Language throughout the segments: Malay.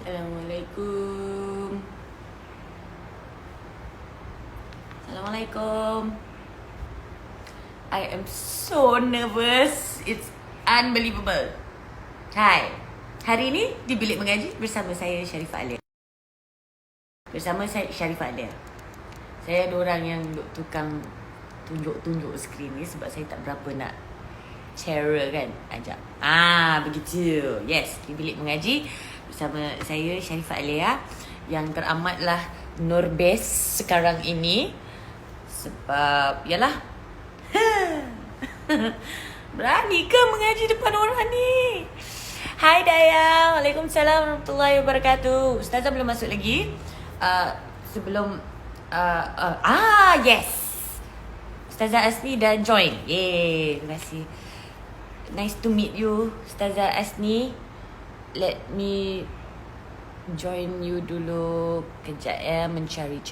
Assalamualaikum. Assalamualaikum. I am so nervous. It's unbelievable. Hai. Hari ini di Bilik Mengaji bersama saya Sharifah Alia. Saya ada orang yang tukang tunjuk-tunjuk skrin ni sebab saya tak berapa nak share kan. Ajak. Begitu. Yes, di Bilik Mengaji bersama saya Sharifah Alia yang teramatlah Nurbes sekarang ini sebab yalah berani ke mengaji depan orang ni? Hai Dayang. Waalaikumsalam warahmatullahi wabarakatuh. Ustazah belum masuk lagi. Sebelum yes. Ustazah Asni dah join. Yeay, terima kasih. Nice to meet you, Ustazah Asni. Let me join you dulu. Kejap ya, mencari.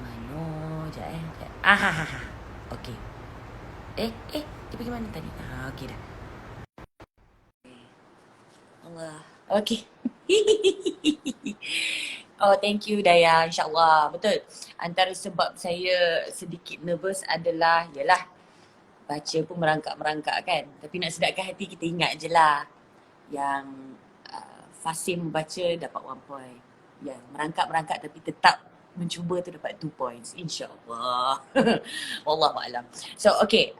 Mano, sekejap. Okey. Dia pergi mana tadi? Okey dah. Allah. Okey. Oh, thank you Daya. InsyaAllah. Betul. Antara sebab saya sedikit nervous adalah, yalah, baca pun merangkak-merangkak kan. Tapi nak sedapkan hati, kita ingat je lah. Yang fasih membaca dapat 1 point. Yang merangkak-merangkak tapi tetap mencuba tu dapat 2 points. InsyaAllah. Wallahualam. So, okay.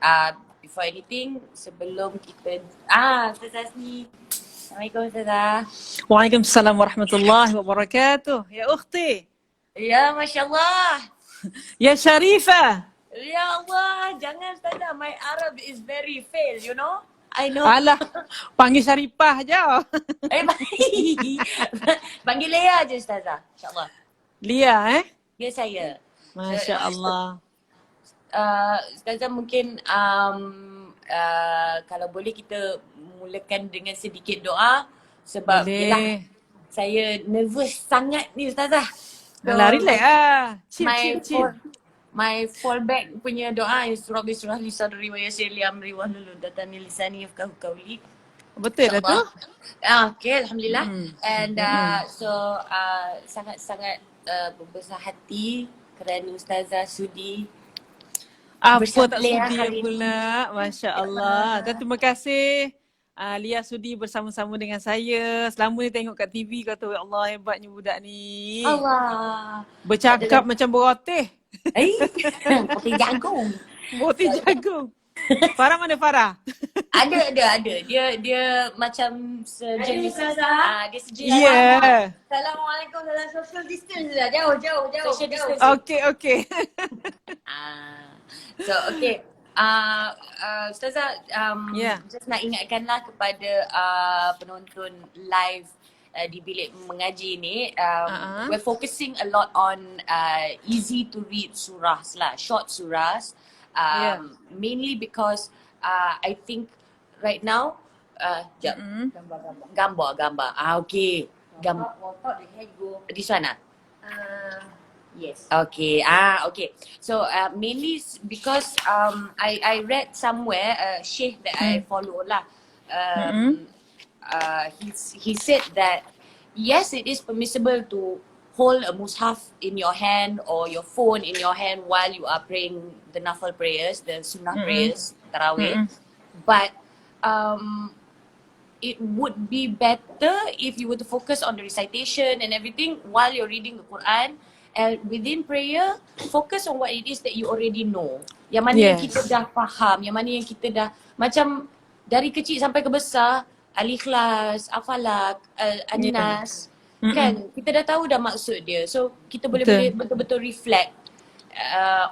Before anything, sebelum kita... Ustazah Asni. Assalamualaikum Ustazah. Waalaikumsalam warahmatullahi wabarakatuh. Ya ukhti. Ya, Masya Allah. Ya Sharifah. Ya Allah, jangan Ustazah. My Arab is very fail, you know. I know. Alah, panggil Sharifah je. Panggil Lea je Ustazah. InsyaAllah. Lia Ya saya. Masya Allah. Ustazah mungkin kalau boleh kita mulakan dengan sedikit doa sebab yelah, saya nervous sangat ni Ustazah. Relax Chill. My fallback punya doa is Rabbi surah li sadri wa yassir li amri wa hlul 'uqdatam min lisani yafqahu qawli. Betul dah tu? Okay, Alhamdulillah. And so sangat-sangat berbesar hati kerana Ustazah sudi Apa bersama tak Lea sudi hari ini. pula. Masya Allah. Dan terima kasih Lia sudi bersama-sama dengan saya. Selama ni tengok kat TV kata, ya Allah hebatnya budak ni. Allah. Bercakap macam beroteh. Roti jagung. Roti jagung. Farah mana Farah? Ada. Dia macam sejenis. Dia sejenis. Yeah. Assalamualaikum, dalam social distance lah. Jauh. Social distance. Okay. So, okay. Ustazah, just nak ingatkanlah kepada penonton live di Bilik Mengaji ni, we're focusing a lot on easy to read surah lah, short surahs. Mainly because I think right now, gambar. Okay. This one Yes. Okay. Okay. So mainly because I read somewhere Sheikh that I follow lah. He said that yes, it is permissible to hold a mushaf in your hand or your phone in your hand while you are praying the nafil prayers, the sunnah prayers, tarawih. But it would be better if you were to focus on the recitation and everything while you're reading the Quran. And within prayer, focus on what it is that you already know. Yang mana yang kita dah faham, yang mana yang kita dah, macam dari kecil sampai ke besar, Al-Ikhlas, Al-Falaq, An-Nas, kan? Kita dah tahu dah maksud dia. So kita boleh betul-betul reflect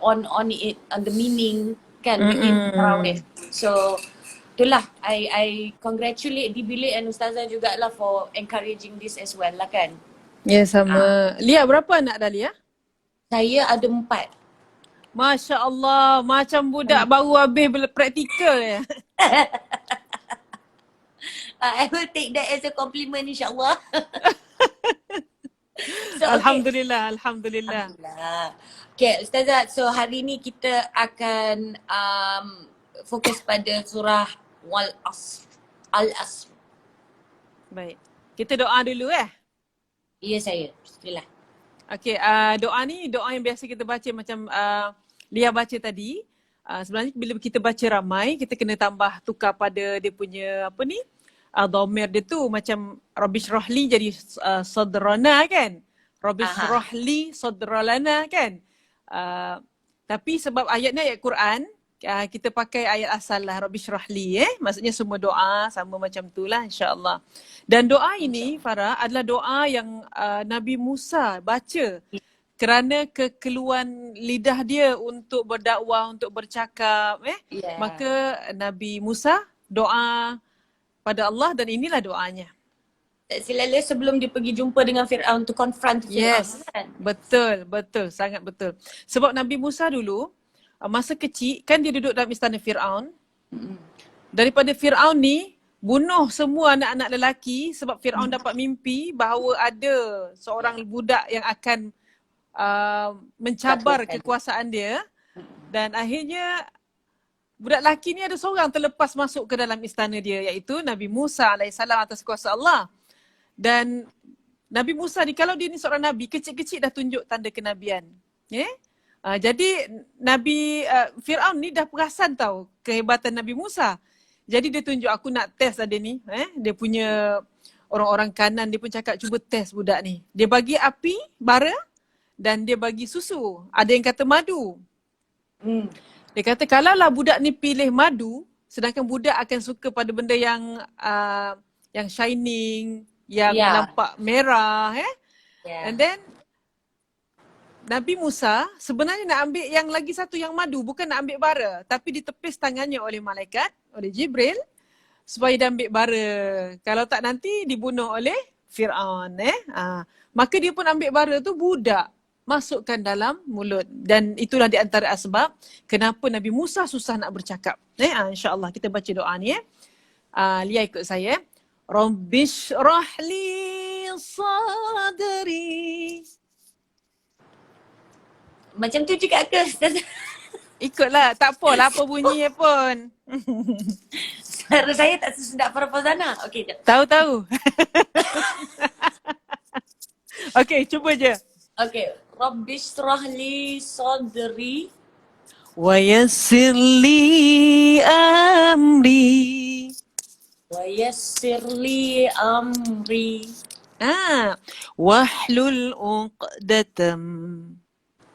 on it, on the meaning, kan, within tarawih. So itulah, I congratulate di Bilik and Ustazah jugalah for encouraging this as well lah kan. Ya sama. Lia berapa anak dah Lia? Saya ada 4. Masya Allah, macam budak baru habis praktikal ya. I will take that as a compliment insyaAllah. So, Alhamdulillah. Okay Ustazah, so hari ni kita akan fokus pada surah Wal Asr. Al-Asr. Baik. Kita doa dulu Ya saya. Bismillah. Okey, doa ni doa yang biasa kita baca macam Lia baca tadi. Sebenarnya bila kita baca ramai, kita kena tambah tukar pada dia punya apa ni? Dhamir dia tu macam Rabbi syrahli jadi sadrana kan? Rabbi syrahli sadralana kan? Tapi sebab ayat ni ayat Quran, kita pakai ayat asal lah Rabbi syrahli maksudnya semua doa sama macam tu lah insya-Allah. Dan doa ini Farah adalah doa yang Nabi Musa baca kerana kekeluan lidah dia untuk berdakwah, untuk bercakap maka Nabi Musa doa pada Allah dan inilah doanya. Tak silap sebelum dia pergi jumpa dengan Fir'aun to confront Fir'aun. Yes, betul, sangat betul. Sebab Nabi Musa dulu masa kecil kan dia duduk dalam istana Fir'aun. Daripada Fir'aun ni bunuh semua anak-anak lelaki sebab Fir'aun dapat mimpi bahawa ada seorang budak yang akan mencabar kekuasaan dia. Dan akhirnya budak lelaki ni ada seorang terlepas masuk ke dalam istana dia iaitu Nabi Musa alaihissalam atas kuasa Allah. Dan Nabi Musa ni kalau dia ni seorang Nabi, kecil-kecil dah tunjuk tanda kenabian. Jadi Nabi Fir'aun ni dah perasan tahu kehebatan Nabi Musa. Jadi dia tunjuk aku nak test dia ni. Dia punya orang-orang kanan dia pun cakap cuba test budak ni. Dia bagi api, bara dan dia bagi susu. Ada yang kata madu. Dia kata kalaulah budak ni pilih madu, sedangkan budak akan suka pada benda yang shining, yang nampak merah And then Nabi Musa sebenarnya nak ambil yang lagi satu yang madu, bukan nak ambil bara, tapi ditepis tangannya oleh malaikat, oleh Jibril supaya dia ambil bara. Kalau tak nanti dibunuh oleh Fir'aun maka dia pun ambil bara tu, budak masukkan dalam mulut. Dan itulah di antara asbab kenapa Nabi Musa susah nak bercakap. InsyaAllah kita baca doa ni Lia ikut saya. Rabbish rahli sadri. Macam tu juga ke Ustaz? Ikutlah, tak apalah apa bunyi pun. Suara saya tak sesedap Farah Fauzana. Okey, jap. Tahu. Okey, cuba je. Okey, Rabbish rahli sadri Wa yassir li amri. wa yassir li amri Wahlul uqdatam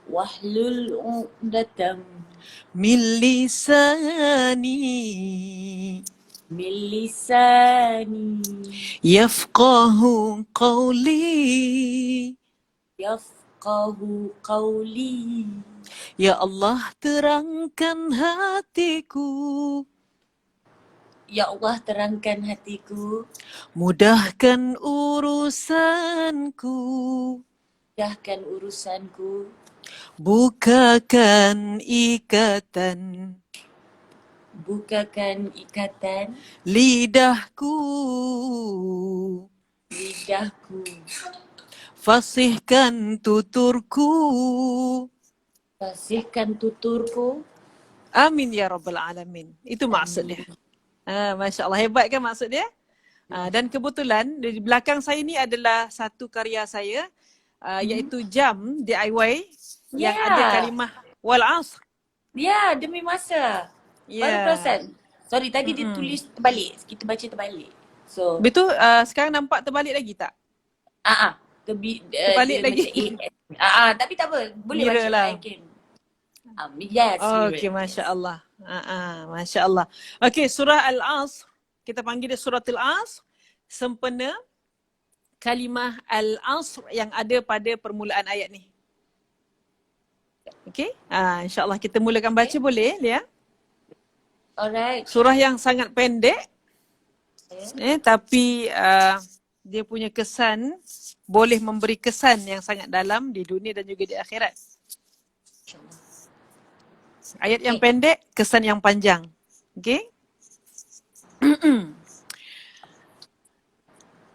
wahlul 'uqdatam min lisani min lisani yafqahu qawli. yafqahu qawli. Ya Allah, terangkan hatiku. Ya Allah, terangkan hatiku. Mudahkan urusanku. Mudahkan urusanku. Bukakan ikatan. Bukakan ikatan Lidahku. lidahku. Fasihkan tuturku. Fasihkan tuturku. Amin ya Rabbal Alamin. Itu maksud dia. Masya Allah, hebat kan maksud dia? Dan kebetulan di belakang saya ni adalah satu karya saya iaitu jam DIY yang ada kalimah wal asr. Ya, demi masa. Baru perasan. Sorry, tadi dia tulis terbalik. Kita baca terbalik. So betul, sekarang nampak terbalik lagi tak? terbalik lagi. Tapi tak apa. Boleh Mira baca. lah. Yes. Okey, Masya Allah. Masya Allah. Okey, surah Al-Asr. Kita panggil dia surah Al-Asr. Sempena kalimah Al-Asr yang ada pada permulaan ayat ni. Okey, insyaAllah kita mulakan baca boleh, Lia? Alright. Surah yang sangat pendek. Tapi dia punya kesan boleh memberi kesan yang sangat dalam di dunia dan juga di akhirat. Ayat yang pendek, kesan yang panjang. Okey?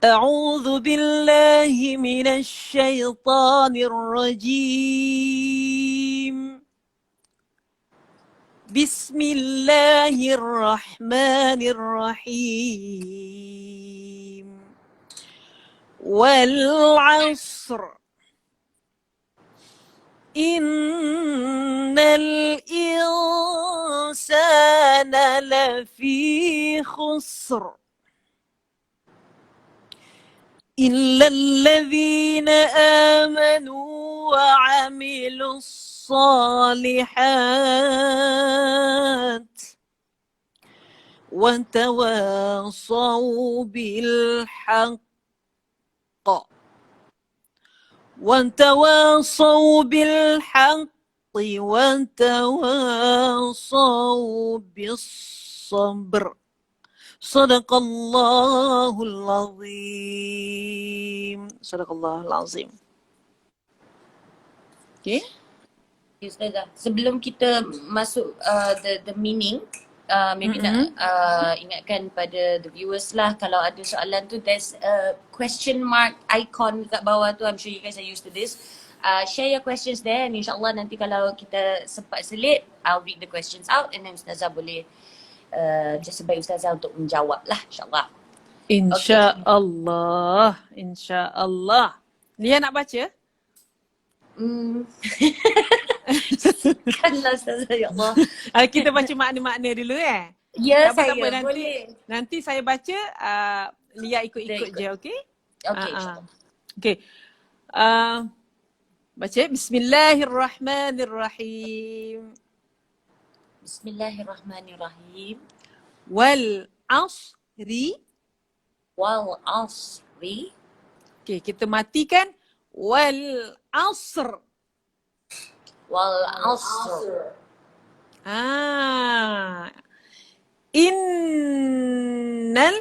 A'udzu billahi minasy syaithanir rajim. Bismillahirrahmanirrahim. Wal 'asr. Innal insana lafi khusr. إلا الذين آمنوا وعملوا الصالحات وتواصوا بالحق وتواصوا بالصبر. Sadaqallahul azim. Sadaqallahul azim. Okay. Ustazah, sebelum kita masuk the meaning, maybe nak ingatkan pada the viewers lah, kalau ada soalan tu, there's a question mark icon kat bawah tu. I'm sure you guys are used to this. Share your questions there, and insyaAllah nanti kalau kita sempat selit, I'll read the questions out and then Ustazah boleh just sebaik Ustazah untuk menjawab lah, insyaAllah. InsyaAllah. InsyaAllah. Lia nak baca? Kanlah Ustazah, ya Allah. Kita baca makna-makna dulu Ya, tak saya apa, boleh. Nanti saya baca, Lia ikut-ikut je, okey? Okay, insyaAllah. Okay. Baca. Bismillahirrahmanirrahim. Bismillahirrahmanirrahim. Wal asri. Wal asri. Okay, kita matikan. Wal asr. Wal asr. Innal.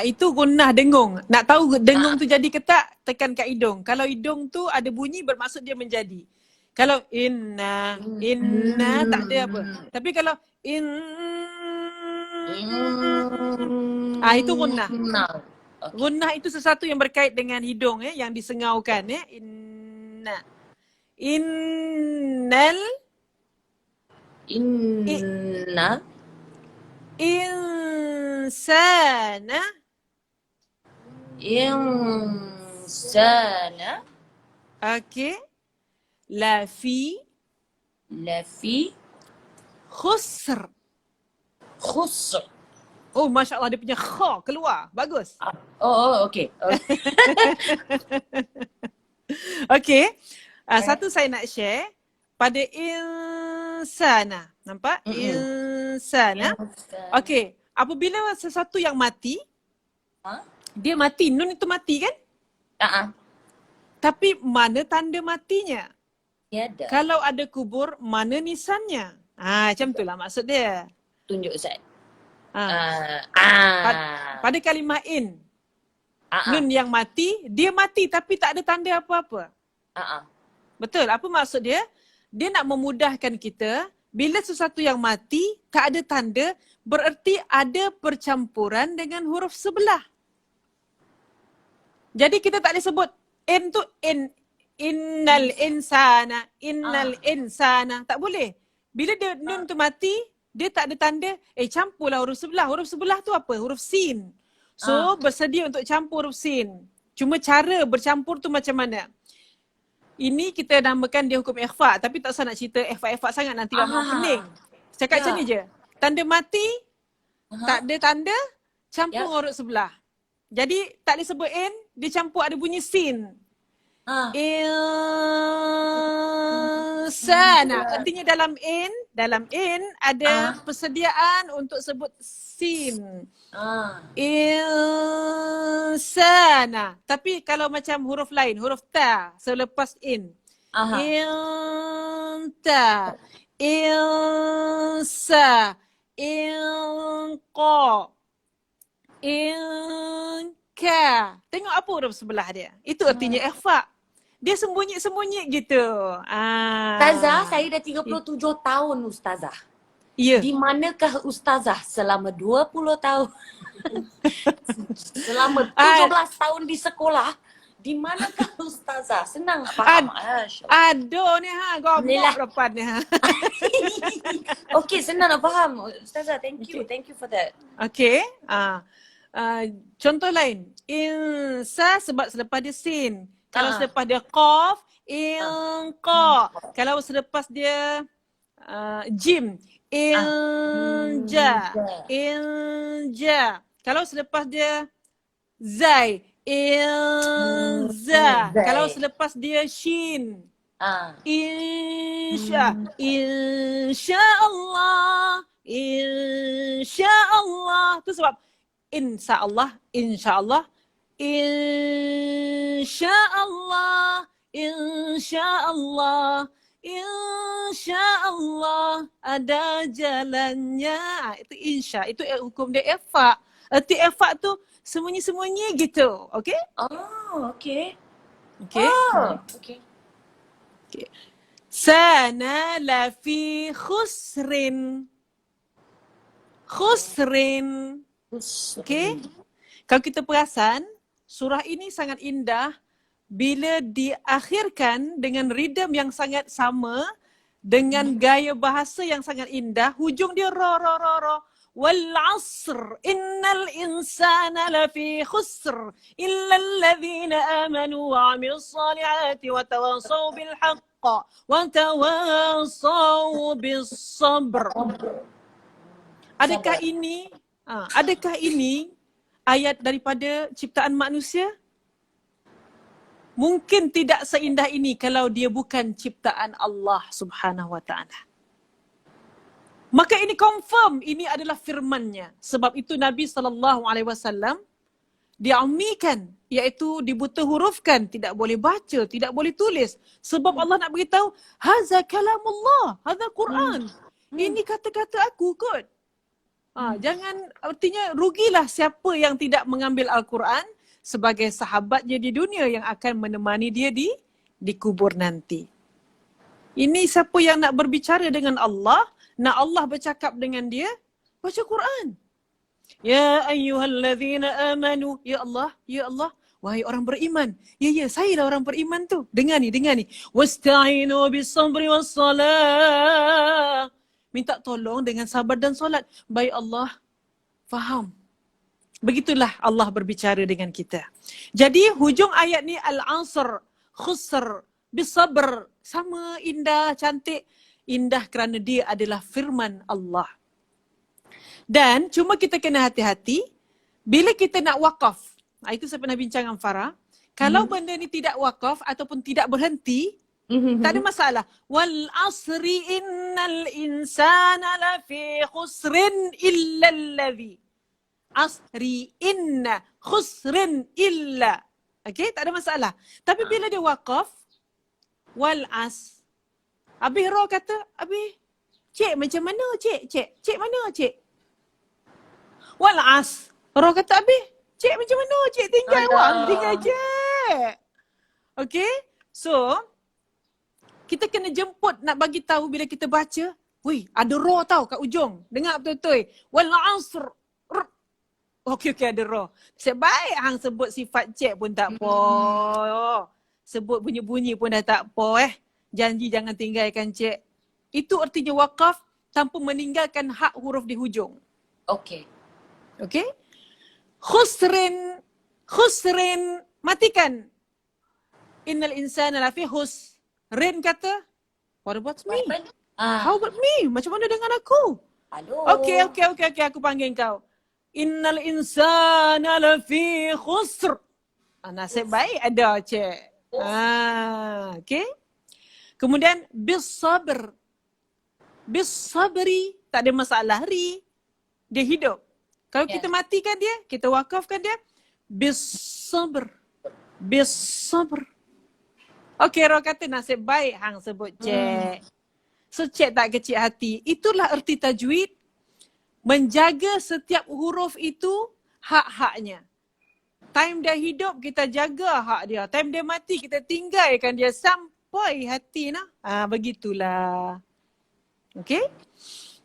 Itu gunnah dengung. Nak tahu dengung tu jadi ke tak, tekan kat hidung. Kalau hidung tu ada bunyi bermaksud dia menjadi. Kalau inna tak ada apa. Tapi kalau itu gunnah. Okay. Gunnah itu sesuatu yang berkait dengan hidung yang disengaukan inna. Innal Inna insana insana lafi khusr. khusr. Oh, Masya Allah, dia punya kha keluar. Bagus. Okay. Okay. Satu saya nak share pada insana. Nampak? Insana. Okay. Apabila sesuatu yang mati, dia mati. Nun itu mati kan? Tapi mana tanda matinya? Tiada. Kalau ada kubur, mana nisannya? Macam itulah maksud dia. Tunjuk Ustaz. Pada kalimah in, nun yang mati, dia mati tapi tak ada tanda apa-apa. Betul? Apa maksud dia? Dia nak memudahkan kita, bila sesuatu yang mati, tak ada tanda, bererti ada percampuran dengan huruf sebelah. Jadi kita tak boleh sebut in tu innal insana. Tak boleh. Bila dia nun tu mati, dia tak ada tanda, campurlah huruf sebelah. Huruf sebelah tu apa? Huruf sin. So bersedia untuk campur huruf sin. Cuma cara bercampur tu macam mana? Ini kita namakan dia hukum ikhfa, tapi tak usah nak cerita ikhfa sangat, nanti lama pening. Cakap macam ni je. Tanda mati, tak ada tanda, campur huruf sebelah. Jadi tak boleh sebut in, dia campur ada bunyi sin. Insana. Artinya dalam in ada persediaan untuk sebut sin. Insana. Tapi kalau macam huruf lain, huruf ta selepas in. Inta. Insa. Inqa. Inka. Tengok apa huruf sebelah dia. Itu artinya ikhfa. Dia sembunyi-sembunyi gitu. Ustazah, saya dah 37 tahun Ustazah. Ya. Di manakah Ustazah selama 20 tahun? Selama 17 tahun di sekolah. Di manakah Ustazah? Senang nak faham. Masya-Allah. Aduh ni Alhamdulillah. gomok depan ni Okay, senang nak faham. Ustazah, thank you. Thank you for that. Okay. Contoh lain. Insa sebab selepas dia sin. Kalau selepas dia qaf, inqa. Kalau selepas dia jim, inja. Inja. Kalau selepas dia zai, inza. Kalau selepas dia shin, InsyaAllah. InsyaAllah. Tu sebab InsyaAllah. InsyaAllah. InsyaAllah. InsyaAllah. InsyaAllah. Ada jalannya. Itu insya. Itu hukum dia ifa. Erti ifa tu sembunyi-sembunyi gitu. Okay? Oh, okay. Okay? Okay. Sana lafi khusrin. Khusrin. Okay? Kalau kita perasan, surah ini sangat indah bila diakhirkan dengan ridam yang sangat sama, dengan gaya bahasa yang sangat indah. Hujung dia ra. Wal asr innal insana lafi khusr illa alladhina amanu wa 'amilus salihati wa tawasaw bil haqq wa tawasaw bis sabr. Adakah ini ayat daripada ciptaan manusia? Mungkin tidak seindah ini kalau dia bukan ciptaan Allah Subhanahu wa taala. Maka ini confirm ini adalah firman-Nya. Sebab itu Nabi SAW diammikan, iaitu dibuta hurufkan, tidak boleh baca, tidak boleh tulis. Sebab Allah nak beritahu, haza kalamullah, haza Quran. Ini kata-kata aku kot. Jangan, artinya rugilah siapa yang tidak mengambil Al-Quran sebagai sahabatnya di dunia yang akan menemani dia di kubur nanti. Ini siapa yang nak berbicara dengan Allah, nak Allah bercakap dengan dia, baca Quran. Ya ayyuhallazina amanu, ya Allah, wahai orang beriman. Ya, saya lah orang beriman tu. Dengar ni. Wasta'inu bis-sabri was-salah. Minta tolong dengan sabar dan solat. Baik Allah, faham. Begitulah Allah berbicara dengan kita. Jadi hujung ayat ni al-asr, khusr, bis-sabr. Sama indah, cantik. Indah kerana dia adalah firman Allah. Dan cuma kita kena hati-hati bila kita nak wakaf. Itu saya pernah bincang dengan Farah. Kalau benda ni tidak wakaf ataupun tidak berhenti, tak ada masalah. Wal asri innal insana lafi khusrin illa alladhi. Asri inna khusrin illa. Okay, tak ada masalah. Tapi bila dia wakaf, wal as. Habis Roh kata, habis cik macam mana cik? Cik mana cik? Wal as. Roh kata, habis cik macam mana cik? Tinggal wang, tinggal cik. Okay, so kita kena jemput nak bagi tahu bila kita baca, wih, ada roh tau kat ujung. Dengar betul-betul. Wal asr. Okey, ada roh. Sebaik hang sebut sifat cik pun tak apa. Sebut bunyi-bunyi pun dah tak apa Janji jangan tinggalkan cik. Itu artinya wakaf tanpa meninggalkan hak huruf di hujung. Okay. Khusrin, matikan. Innal insana lafi khusr. Rin kata, what about me? How about me? Macam mana dengan aku? Okay, aku panggil kau. Innal insana lafi khusr. Nasib baik ada cik. Okay. Kemudian bis-sabr. Bis-sabri, tak ada masalah. Dia hidup. Kalau kita matikan dia, kita wakafkan dia, bis-sabr. Bis-sabr. Okey, Roh kata nasib baik hang sebut cik. So cik tak kecil hati. Itulah erti tajwid. Menjaga setiap huruf itu hak-haknya. Time dia hidup, kita jaga hak dia. Time dia mati, kita tinggalkan dia sampai hati nah. Begitulah. Okey?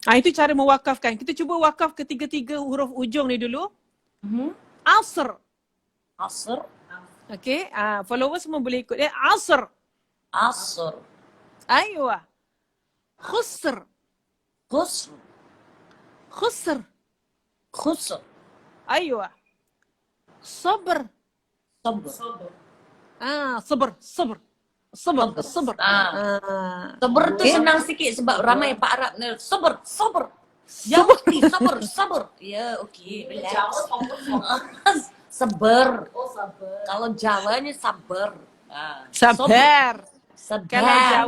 Itu cara mewakafkan. Kita cuba wakaf ketiga-tiga huruf ujung ni dulu. Asr. Okay, followers semua boleh ikut dia. Asr. Asr. Aywa. Khusr. Khusr. Khusr. Khusr. Aywa. Sabr. Sabr. Sabr. Sabr. Sabr. Sabr. Sabr. Sabr tu Okay. senang sikit sebab ramai Pak Arab ni. Sabr. Sabr. Sabr. Jawab ni. Sabr. Sabr. Ya, okey. Relax. Sabar. Oh, sabar. Kalau Jawa ni sabar. Sabar. Sabar.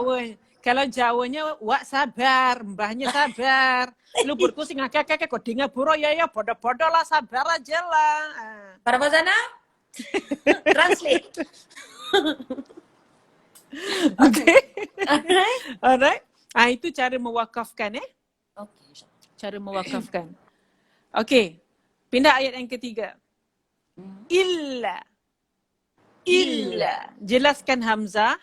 Kalau Jawanya wak sabar, mbahnya sabar. Lu berkusing kakak kok dengar buro ya bodoh-bodoh lah, sabar aja lah. Para Fazana? Translate. Okay. Alright. Alright. Itu cara mewakafkan Okay. Cara mewakafkan. Okay. Pindah ayat yang ketiga. Illa. Jelaskan Hamzah.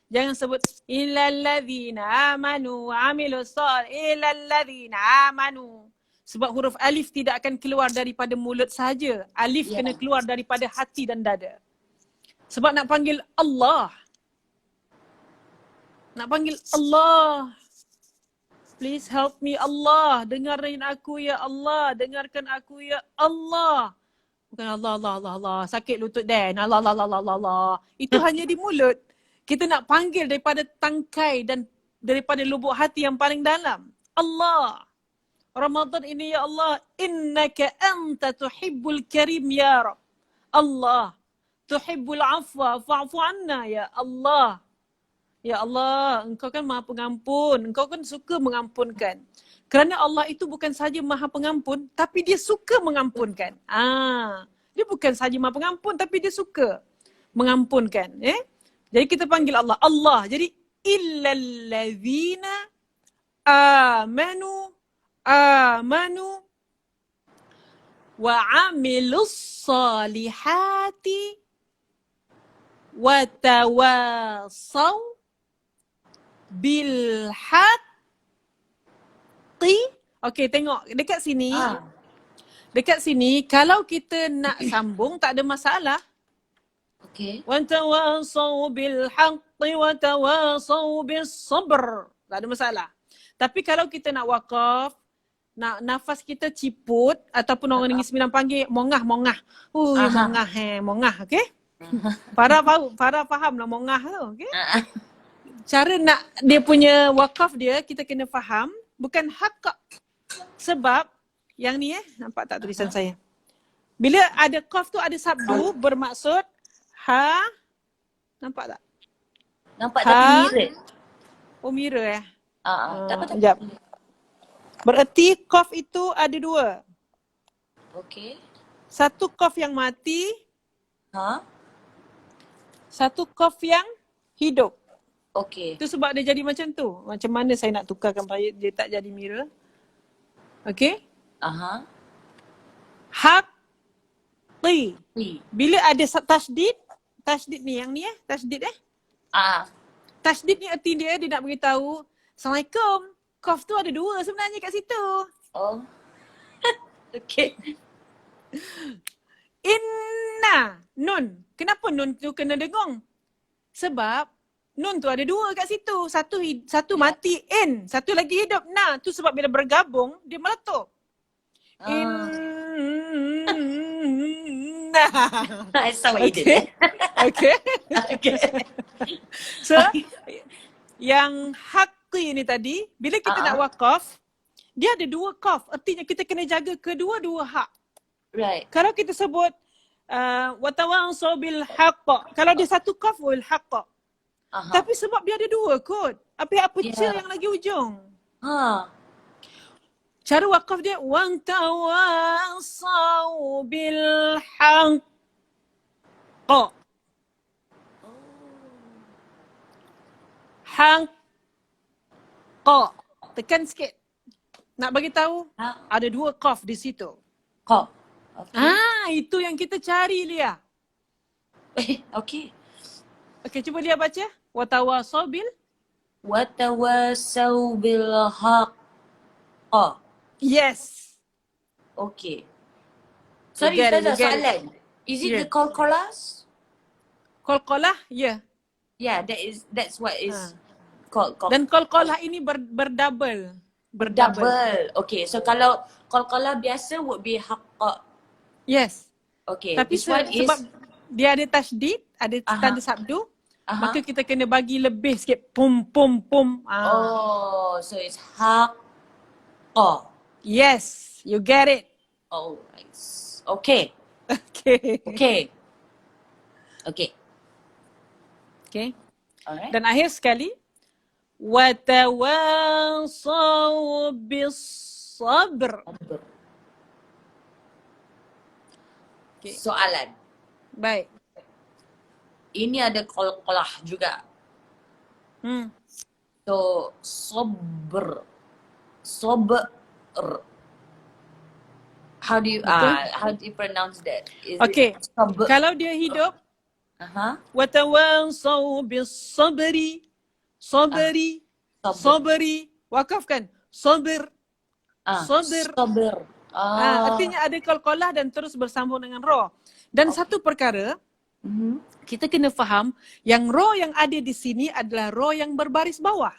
Jangan sebut illalladzina amanu wa amilus illalladzina amanu. Sebab huruf alif tidak akan keluar daripada mulut saja. Alif kena keluar daripada hati dan dada. Sebab nak panggil Allah. Nak panggil Allah. Please help me Allah. Dengarin aku ya Allah. Dengarkan aku ya Allah. Bukan Allah. Sakit lutut Dan. Allah. Itu hanya di mulut. Kita nak panggil daripada tangkai dan daripada lubuk hati yang paling dalam. Allah. Ramadan ini ya Allah. Innaka anta tuhibbul karim ya Rab. Allah. Tuhibbul afwa fa'fu anna ya Allah. Ya Allah, engkau kan maha pengampun. Engkau kan suka mengampunkan. Kerana Allah itu bukan sahaja maha pengampun, tapi dia suka mengampunkan. Dia bukan sahaja maha pengampun, tapi dia suka mengampunkan. Jadi kita panggil Allah. Allah. Jadi illalladzina amanu wa amilus salihati wa tawasaw bil haqqi. Okey, tengok dekat sini. Dekat sini kalau kita nak sambung tak ada masalah. Okay. Wa tawasaw bil haqqi wa tawasaw bis sabr. Tak ada masalah. Tapi kalau kita nak wakaf, nak nafas kita ciput ataupun orang Negeri Sembilan panggil mongah. Mongah, okey? Farah faham lah mongah tu, okey? Cara nak dia punya wakaf dia kita kena faham, bukan haqq. Sebab yang ni nampak tak tulisan saya? Bila ada qaf tu ada sabdu bermaksud nampak tak? Nampak tapi mirror. Oh mirror Tak apa. Sekejap. Bererti qaf itu ada dua. Okay. Satu qaf yang mati, satu qaf yang hidup. Okay. Itu sebab dia jadi macam tu. Macam mana saya nak tukarkan dia tak jadi mirror. Okay. Haqqi. Bila ada tasdid ni yang ni tasdid tasdid ni erti dia nak beritahu Assalamualaikum. Qaf tu ada dua sebenarnya kat situ. Oh. Okay. Inna. Nun. Kenapa nun tu kena dengung? Sebab nun tu ada dua kat situ. Satu mati in. Satu lagi hidup. Nah, tu sebab bila bergabung dia meletup. Inna. I saw what you did. Okay. Okay. So, yang haqqi ni tadi, bila kita nak wakaf, dia ada dua qaf. Artinya kita kena jaga kedua-dua hak. Right. Kalau kita sebut wa tawasaw bil haqq. Kalau dia satu qaf wal haqq. Tapi sebab dia ada dua kot. Apa pecah yang lagi ujung. Cara wakaf dia wa tawasaw bil haqq. Haqq. Tekan sikit. Nak bagi tahu ada dua qaf di situ. Qaf. Okay. Itu yang kita cari Lia. Okay. Okay, cuba Lia baca. Wa tawasaw bil haqq. Yes. Okay. Sorry, Ustazah, soalan. Is it the qalqalas? Qalqalah, ya. Yeah, that's what is Ha. called Dan qalqalah ini berdouble. Berdouble. double. Okay, so kalau qalqalah biasa would be haqqa. Yes. Okay, Tapi this one is sebab dia ada tasydid, ada tanda sabdu, maka kita kena bagi lebih sikit. Pum, pum, pum. Oh, so it's haqqa. Yes, you get it. Oh, nice. Okay. Okay. Okay. Okay. Okay. Alright. Dan akhir sekali, وَتَوَاصَوْا بِالصَّبْرِ. Okay. Soalan. Baik. Ini ada qalqalah juga. So, sabr. How do you pronounce that? Is Okay. it sabr? Kalau dia hidup, وَتَوَاصَوْا بِالصَّبْرِ. Sabri. Wakafkan. Sabr. Sabr. Artinya ada qalqalah dan terus bersambung dengan ra. Dan satu perkara, kita kena faham yang ra yang ada di sini adalah ra yang berbaris bawah.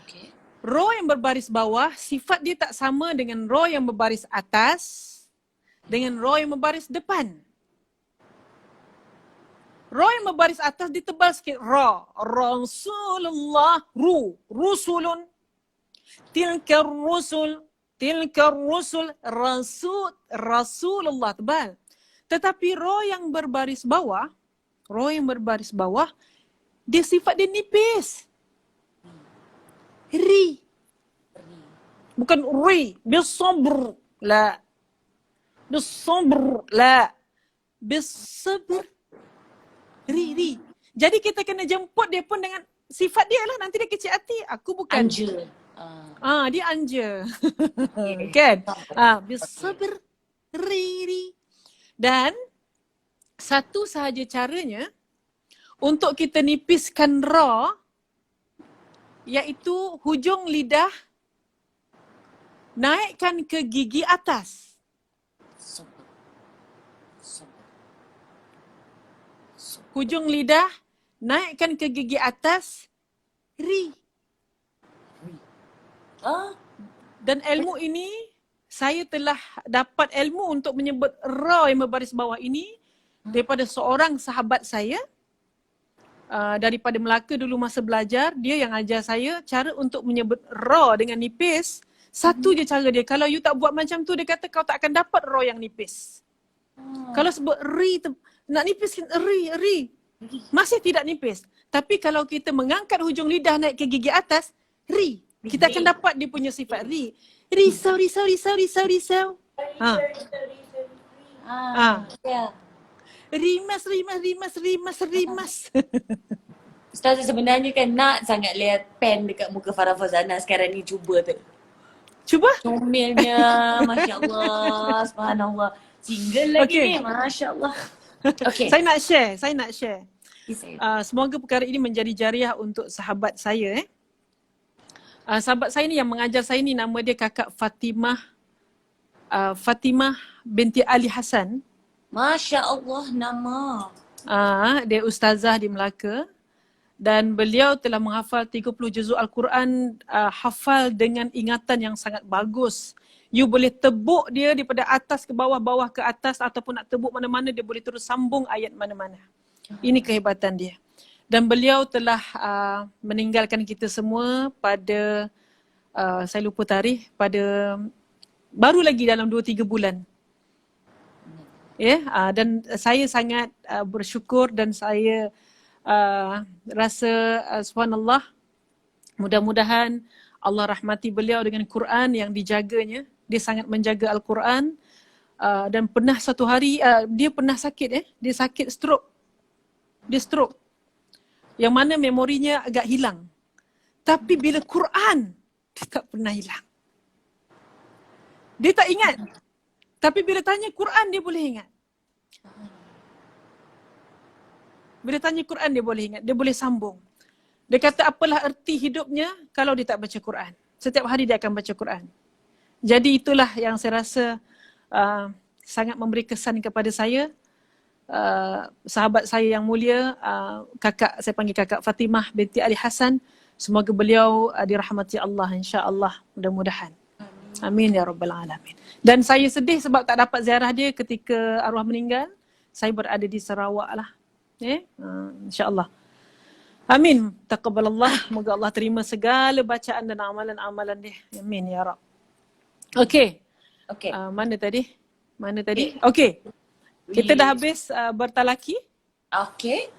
Okay. Ra yang berbaris bawah, sifat dia tak sama dengan ra yang berbaris atas dengan ra yang berbaris depan. Ra yang berbaris atas ditebal sikit. Ra. Rasulullah. Rusulun. Tilka rusul. Rasulullah tebal. Tetapi ra yang berbaris bawah, dia sifat dia nipis. Ri. Bukan ri. Bisabr. La. Bisabr. La. Bisabr. Ri. Jadi kita kena jemput dia pun dengan sifat dia lah. Nanti dia kecil hati. Aku bukan. Anja. Dia anja. Kan? Bisabr. Ri. Dan satu sahaja caranya untuk kita nipiskan ra, iaitu hujung lidah naikkan ke gigi atas. Hujung lidah naikkan ke gigi atas. Ri. Dan ilmu ini, saya telah dapat ilmu untuk menyebut ra yang berbaris bawah ini daripada seorang sahabat saya daripada Melaka dulu masa belajar. Dia yang ajar saya cara untuk menyebut ra dengan nipis. Satu je cara dia. Kalau you tak buat macam tu, dia kata kau tak akan dapat ra yang nipis. Kalau sebut ri, nak nipis ri. Masih tidak nipis. Tapi kalau kita mengangkat hujung lidah naik ke gigi atas, ri. Kita akan dapat dia punya sifat ri. Risau. Yeah. Rimas. Ustazah sebenarnya kan nak sangat lihat pen dekat muka Farah Fauzana sekarang ni, cuba tu. Cuba? Comelnya, Masya Allah, Subhanallah. Single lagi ni, Masya Allah. Okay. Saya nak share. Semoga perkara ini menjadi jariah untuk sahabat saya. Sahabat saya ni yang mengajar saya ni nama dia kakak Fatimah binti Ali Hasan. Masya Allah nama. Dia ustazah di Melaka. Dan beliau telah menghafal 30 juzuk Al-Quran, hafal dengan ingatan yang sangat bagus. You boleh tebuk dia daripada atas ke bawah, bawah ke atas, ataupun nak tebuk mana-mana, dia boleh terus sambung ayat mana-mana. Ini kehebatan dia. Dan beliau telah meninggalkan kita semua pada, saya lupa tarikh, pada baru lagi dalam 2-3 bulan. Dan saya sangat bersyukur dan saya rasa subhanallah, mudah-mudahan Allah rahmati beliau dengan Quran yang dijaganya. Dia sangat menjaga Al-Quran dan pernah satu hari dia pernah sakit dia sakit stroke. Dia stroke. Yang mana memorinya agak hilang. Tapi bila Quran, dia tak pernah hilang. Dia tak ingat. Tapi bila tanya Quran, dia boleh ingat. Bila tanya Quran, dia boleh ingat. Dia boleh sambung. Dia kata apalah erti hidupnya kalau dia tak baca Quran. Setiap hari dia akan baca Quran. Jadi itulah yang saya rasa sangat memberi kesan kepada saya. sahabat saya yang mulia, kakak, saya panggil kakak Fatimah binti Ali Hasan. Semoga beliau dirahmati Allah, insya-Allah, mudah-mudahan. Amin ya rabbal alamin. Dan saya sedih sebab tak dapat ziarah dia ketika arwah meninggal. Saya berada di Sarawak lah. Insya-Allah. Amin. Taqabbalallah. Moga Allah terima segala bacaan dan amalan-amalan dia. Amin ya Rabb. Okey. Okay. Mana tadi? Okey. Kita dah habis bertalaki. Okay.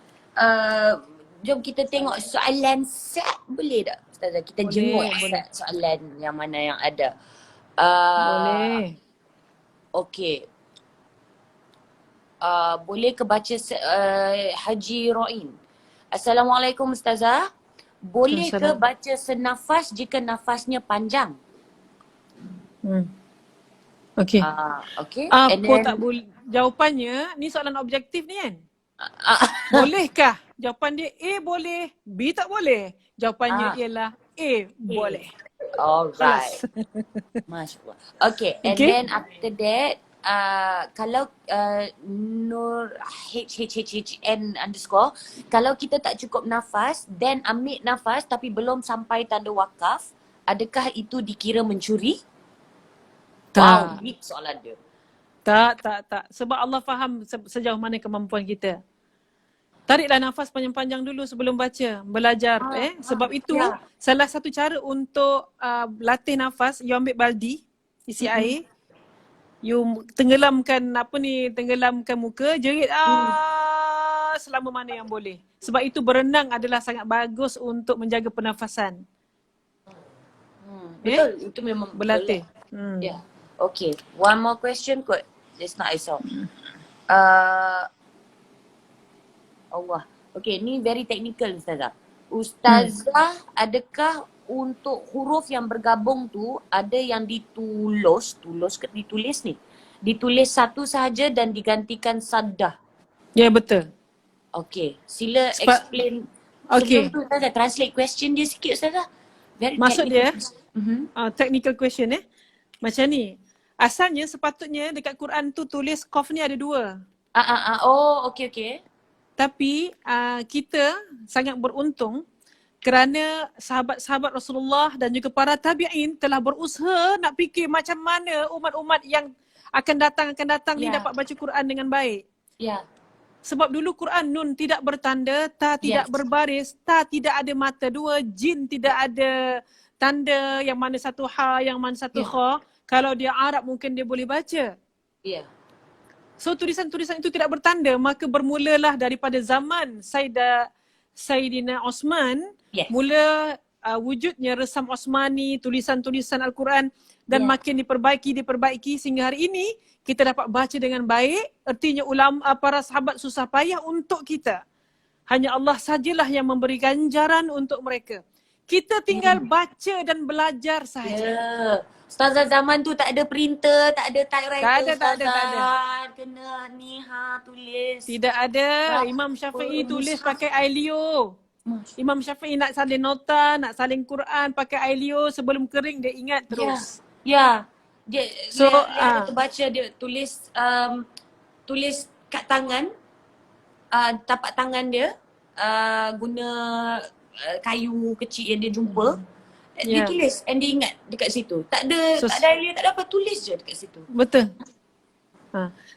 Jom kita tengok soalan set, boleh tak Ustazah? Kita jenguk set soalan yang mana yang ada. Boleh. Okay. Boleh ke baca Haji Roin? Assalamualaikum Ustazah. Boleh ke baca senafas jika nafasnya panjang? Okey. Okay. Apa tak boleh? Jawapannya, ni soalan objektif ni kan? Bolehkah? Jawapan dia A boleh, B tak boleh. Jawapannya ialah A boleh. Alright. Masya Allah. Okay. And then after that, kalau Nur HHHN underscore, kalau kita tak cukup nafas, then ambil nafas tapi belum sampai tanda wakaf, adakah itu dikira mencuri? Wow, deep soalan dia. Tak. Sebab Allah faham sejauh mana kemampuan kita. Tariklah nafas panjang-panjang dulu sebelum baca, belajar. Sebab itu, salah satu cara untuk latih nafas, you ambil baldi, isi air, you tenggelamkan muka, jerit selama mana yang boleh. Sebab itu berenang adalah sangat bagus untuk menjaga pernafasan. Betul, itu memang berlatih. Yeah. Okay, one more question kot. Just not I saw. Allah. Okay, ni very technical Ustazah. Ustazah, adakah untuk huruf yang bergabung tu ada yang ditulis ni? Ditulis satu sahaja dan digantikan saddah. Ya, betul. Okay, sila explain. Okay. Sebelum tu Ustazah, translate question dia sikit Ustazah. Very maksud technical. dia, technical question macam ni. Asalnya sepatutnya dekat Quran tu tulis qaf ni ada 2. Oh, okay. Tapi kita sangat beruntung kerana sahabat-sahabat Rasulullah dan juga para tabi'in telah berusaha nak fikir macam mana umat-umat yang akan datang ni dapat baca Quran dengan baik. Ya. Sebab dulu Quran nun tidak bertanda, ta tidak berbaris, ta tidak ada mata 2, jin tidak ada tanda yang mana satu ha, yang mana satu kha. Kalau dia Arab mungkin dia boleh baca. Ya. So tulisan-tulisan itu tidak bertanda, maka bermulalah daripada zaman Sayyidina Osman, mula wujudnya resam Osmani, tulisan-tulisan Al-Quran dan makin diperbaiki sehingga hari ini kita dapat baca dengan baik. Artinya ulama, para sahabat susah payah untuk kita. Hanya Allah sajalah yang memberi ganjaran untuk mereka. Kita tinggal baca dan belajar sahaja. Ustazah zaman tu tak ada printer, tak ada typewriter. Tak ada. Kena ni tulis. Tidak ada. Imam Syafi'i tulis pakai Ailio. Imam Syafi'i nak salin nota, nak salin Quran pakai Ailio, sebelum kering dia ingat terus. Ya. Dia baca, dia tulis kat tangan, tapak tangan dia, guna kayu kecil yang dia jumpa. Dia tulis and dia ingat dekat situ. Tak ada idea, tak ada apa, tulis je dekat situ. Betul.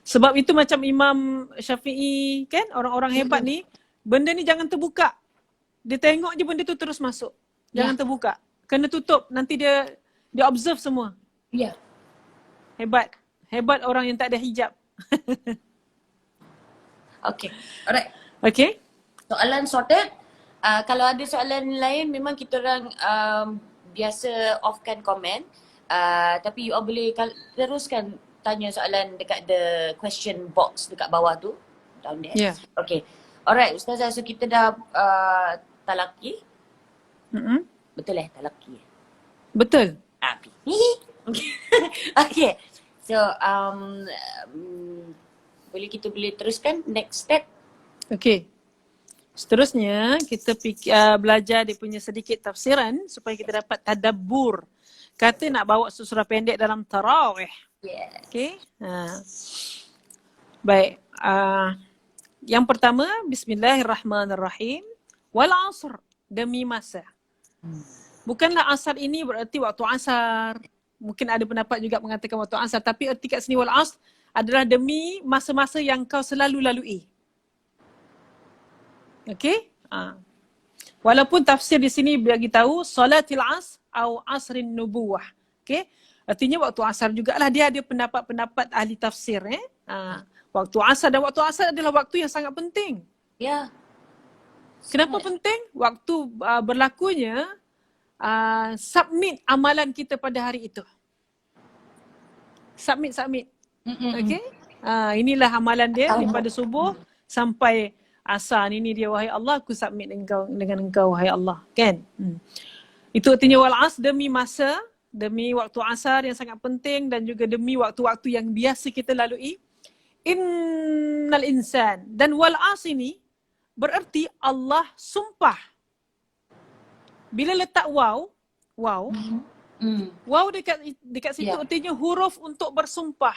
Sebab itu macam Imam Syafi'i kan, orang-orang hebat ni, benda ni jangan terbuka. Dia tengok je benda tu terus masuk. Jangan terbuka. Kena tutup, nanti dia observe semua. Ya. Hebat orang yang tak ada hijab. Okay. Alright. Okay. Soalan sorted. Kalau ada soalan lain memang kita orang biasa offkan komen. Tapi you all boleh teruskan tanya soalan dekat the question box dekat bawah tu. Down there. Yeah. Okay. Alright Ustazah, so kita dah talaki. Betul talaki? Betul. Okay. So kita boleh teruskan next step. Okay. Seterusnya kita belajar dia punya sedikit tafsiran supaya kita dapat tadabbur. Kata nak bawa surah pendek dalam tarawih. Yes. Okay. Baik. Yang pertama, Bismillahirrahmanirrahim. Wal asr, demi masa. Bukanlah asar ini bererti waktu asar. Mungkin ada pendapat juga mengatakan waktu asar, tapi erti kat sini wal asr adalah demi masa-masa yang kau selalu lalui. Okey? Walaupun tafsir di sini bagi tahu salatil asr atau asrin nubuwah. Okey? Artinya waktu asar jugalah, dia ada pendapat-pendapat ahli tafsir. Waktu asar dan waktu asar adalah waktu yang sangat penting. Ya. Kenapa penting? Waktu berlakunya submit amalan kita pada hari itu. Submit. Okey? Inilah amalan dia daripada subuh sampai asar. Ini dia, wahai Allah, aku submit dengan engkau wahai Allah. Kan? Itu artinya wal asr, demi masa, demi waktu asar yang sangat penting dan juga demi waktu-waktu yang biasa kita lalui. Innal insan. Dan wal asr ini bererti Allah sumpah. Bila letak waw dekat situ artinya huruf untuk bersumpah.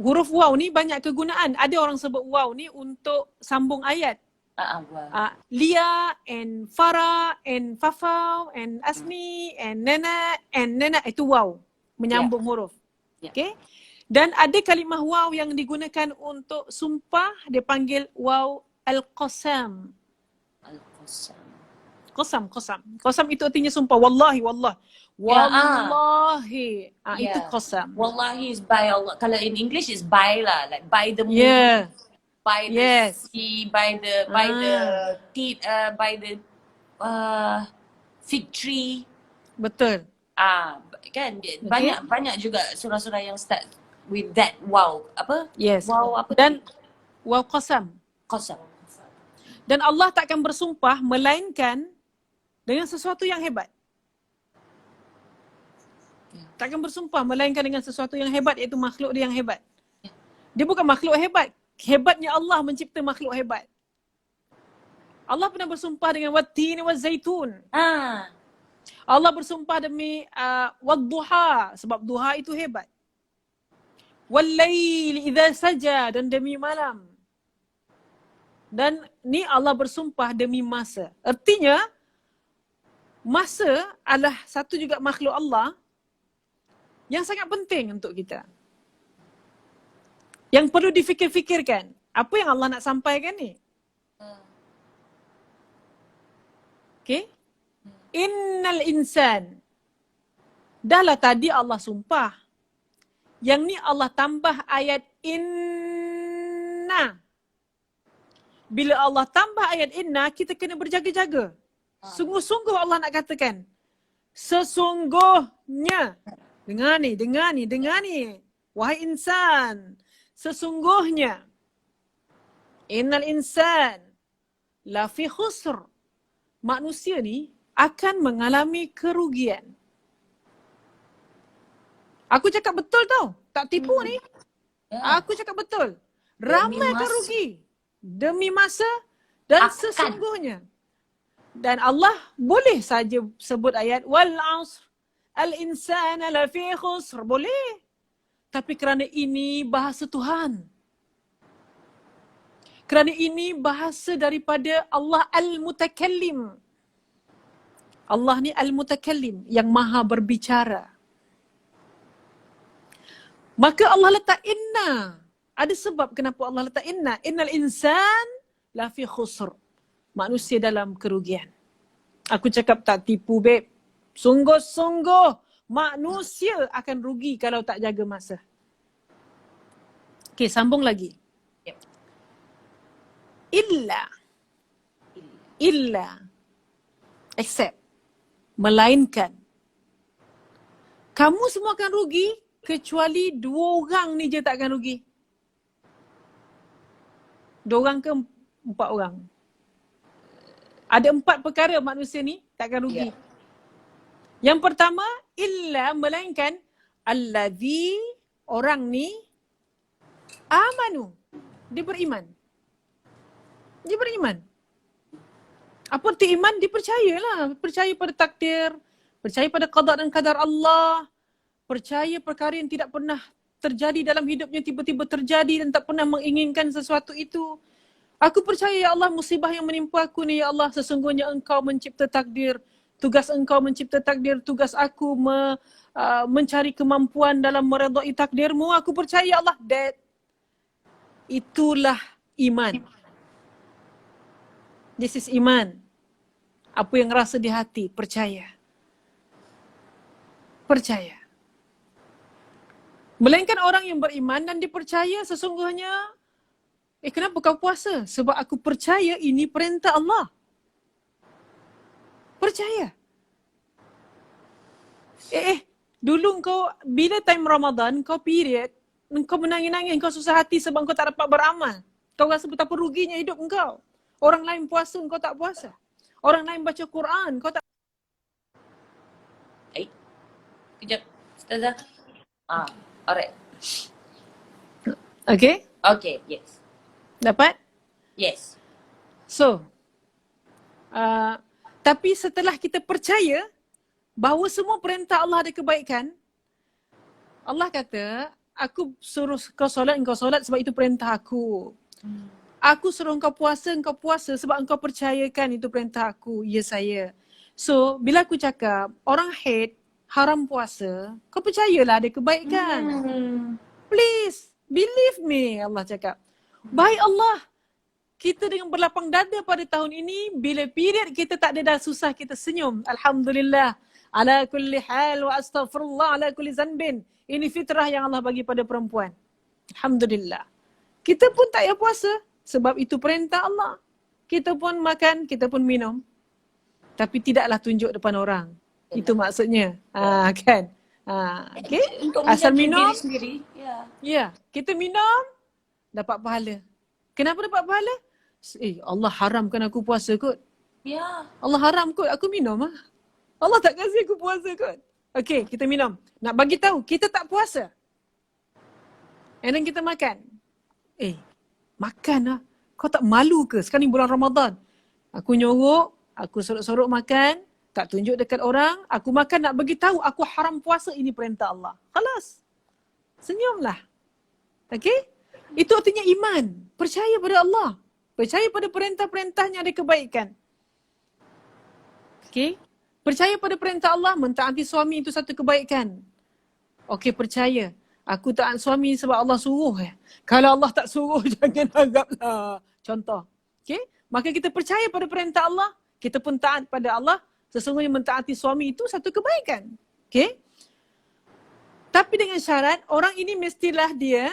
Huruf waw ni banyak kegunaan. Ada orang sebut waw ni untuk sambung ayat. Lia and Farah and Fafau and Asmi and Nena itu waw. Menyambung huruf. Okay? Dan ada kalimah waw yang digunakan untuk sumpah, dia panggil waw al-qasam. Qasam itu artinya sumpah. Wallahi. Itu qasam. Wallahi is by Allah. Kalau in English is by lah, like by the moon, by the sea, by the fig tree. Betul. Kan banyak juga surah-surah yang start with that wow. Apa? Yes. Wow apa? Dan wow qasam. Dan Allah takkan bersumpah melainkan dengan sesuatu yang hebat. Takkan bersumpah melainkan dengan sesuatu yang hebat, iaitu makhluk dia yang hebat. Dia bukan makhluk hebat. Hebatnya Allah mencipta makhluk hebat. Allah pernah bersumpah dengan wat-tin waz-zaitun. Allah bersumpah demi wad-duha, sebab duha itu hebat. Wal-laili idza saja, dan demi malam. Dan ni Allah bersumpah demi masa. Artinya masa adalah satu juga makhluk Allah yang sangat penting untuk kita. Yang perlu difikir-fikirkan. Apa yang Allah nak sampaikan ni? Okay? Innal insan. Dahlah tadi Allah sumpah. Yang ni Allah tambah ayat inna. Bila Allah tambah ayat inna, kita kena berjaga-jaga. Sungguh-sungguh Allah nak katakan. Sesungguhnya. Dengar ni. Wahai insan. Sesungguhnya. Innal insan. Lafi khusr. Manusia ni akan mengalami kerugian. Aku cakap betul tau. Tak tipu ni. Aku cakap betul. Ramai akan rugi. Demi masa dan sesungguhnya. Dan Allah boleh saja sebut ayat wal asr al insana lafi khusr, boleh. Tapi kerana ini bahasa Tuhan. Kerana ini bahasa daripada Allah al-mutakallim. Allah ni al-mutakallim, yang maha berbicara. Maka Allah letak inna. Ada sebab kenapa Allah letak inna. Innal insan lafi khusr. Manusia dalam kerugian. Aku cakap tak tipu, babe. Sungguh-sungguh manusia akan rugi kalau tak jaga masa. Okay, sambung lagi. Illa. Except. Melainkan. Kamu semua akan rugi kecuali 2 orang ni je tak akan rugi. 2 orang ke 4 orang? Ada 4 perkara manusia ni takkan rugi. Yang pertama, illa, melainkan allazi, orang ni amanu, dia beriman. Apa arti iman? Dia percayalah. Percaya pada takdir, percaya pada qada dan qadar Allah, percaya perkara yang tidak pernah terjadi dalam hidupnya, tiba-tiba terjadi dan tak pernah menginginkan sesuatu itu. Aku percaya ya Allah, musibah yang menimpa aku ni ya Allah, sesungguhnya Engkau mencipta takdir. Tugas Engkau mencipta takdir, tugas aku mencari kemampuan dalam meredai takdirmu. Aku percaya ya Allah, that itulah iman. This is iman. Apa yang rasa di hati, percaya. Percaya. Melainkan orang yang beriman dan dipercaya sesungguhnya, kenapa kau puasa? Sebab aku percaya ini perintah Allah. Percaya. Dulu kau, bila time Ramadan, kau period, kau menangis-nangis, kau susah hati sebab kau tak dapat beramal. Kau rasa betapa ruginya hidup engkau. Orang lain puasa, kau tak puasa. Orang lain baca Quran, kau tak. Kejap, Ustazah. Alright. Okay? Okay, yes. Dapat? Yes. So, tapi setelah kita percaya bahawa semua perintah Allah ada kebaikan, Allah kata, aku suruh kau solat sebab itu perintah aku. Aku suruh kau puasa sebab engkau percayakan itu perintah aku. Ya saya. So, bila aku cakap, orang hate, haram puasa, kau percayalah ada kebaikan. Please, believe me, Allah cakap. Baik Allah, kita dengan berlapang dada pada tahun ini, bila period kita tak ada dah susah, kita senyum. Alhamdulillah. Ala kulli hal wa astaghfirullah ala kulli zanbin. Ini fitrah yang Allah bagi pada perempuan. Alhamdulillah. Kita pun tak payah puasa sebab itu perintah Allah. Kita pun makan, kita pun minum. Tapi tidaklah tunjuk depan orang. Itu maksudnya. Kan? Okay? Untuk asal menjaga minum. diri sendiri. Ya, kita minum, dapat pahala. Kenapa dapat pahala? Allah haramkan aku puasa kot. Ya. Allah haram kot, aku minum lah. Allah tak kasi aku puasa kot. Okay, kita minum. Nak bagi tahu, kita tak puasa. And then kita makan. Makan lah. Kau tak malu ke? Sekarang ni bulan Ramadan. Aku nyorok, aku sorok-sorok makan, tak tunjuk dekat orang, aku makan nak bagi tahu aku haram puasa, ini perintah Allah. Khalas. Senyumlah. Okay? Itu artinya iman. Percaya pada Allah. Percaya pada perintah-perintahnya ada kebaikan. Okay? Percaya pada perintah Allah, mentaati suami itu satu kebaikan. Okay, percaya. Aku taat suami sebab Allah suruh. Kalau Allah tak suruh, jangan anggaplah. Contoh. Okay? Maka kita percaya pada perintah Allah, kita pun taat pada Allah. Sesungguhnya mentaati suami itu satu kebaikan. Okay? Tapi dengan syarat, orang ini mestilah dia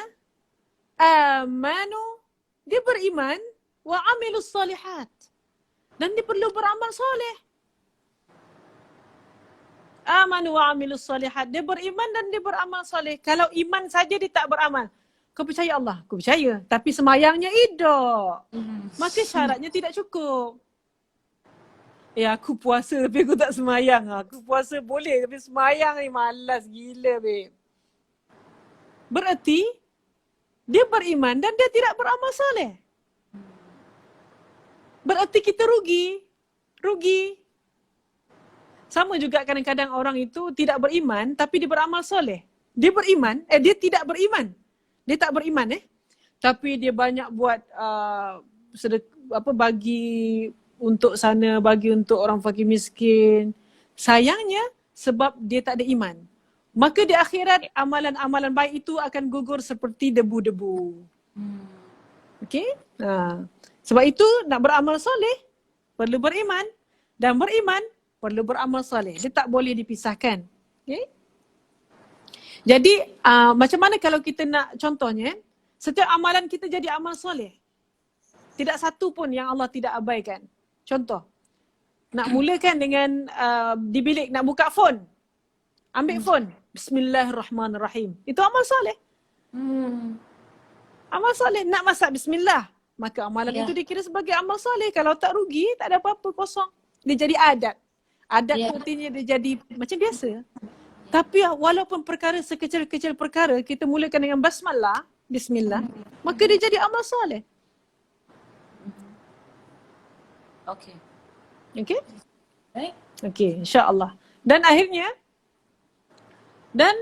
amanu, dia beriman, wa amilus salihat. Dan dia perlu beramal soleh. Amanu wa amilus salihat. Dia beriman dan dia beramal soleh. Kalau iman saja dia tak beramal. Kau percaya Allah? Kau percaya. Tapi semayangnya hidup. Maka syaratnya tidak cukup. Aku puasa tapi aku tak semayang. Aku puasa boleh tapi semayang ni malas gila babe. Berarti dia beriman dan dia tidak beramal soleh. Berarti kita rugi. Rugi. Sama juga kadang-kadang orang itu tidak beriman tapi dia beramal soleh. Dia beriman, dia tidak beriman. Dia tak beriman tapi dia banyak buat bagi untuk sana, bagi untuk orang fakir miskin. Sayangnya sebab dia tak ada iman. Maka di akhirat amalan-amalan baik itu akan gugur seperti debu-debu. Okey? Sebab itu nak beramal soleh perlu beriman, dan beriman perlu beramal soleh. Dia tak boleh dipisahkan. Okey? Jadi macam mana kalau kita nak contohnya, setiap amalan kita jadi amal soleh. Tidak satu pun yang Allah tidak abaikan. Contoh, nak mulakan dengan di bilik nak buka phone. Ambil phone. Bismillahirrahmanirrahim. Itu amal soleh. Amal soleh. Nak masak bismillah. Maka amalan itu dikira sebagai amal soleh. Kalau tak rugi, tak ada apa-apa, kosong. Dia jadi adat. Adat artinya dia jadi macam biasa. Tapi walaupun perkara sekecil-kecil perkara, kita mulakan dengan basmalah, bismillah, maka dia jadi amal soleh. Okay. Okay? Baik. Okay, insya-Allah. Dan akhirnya, dan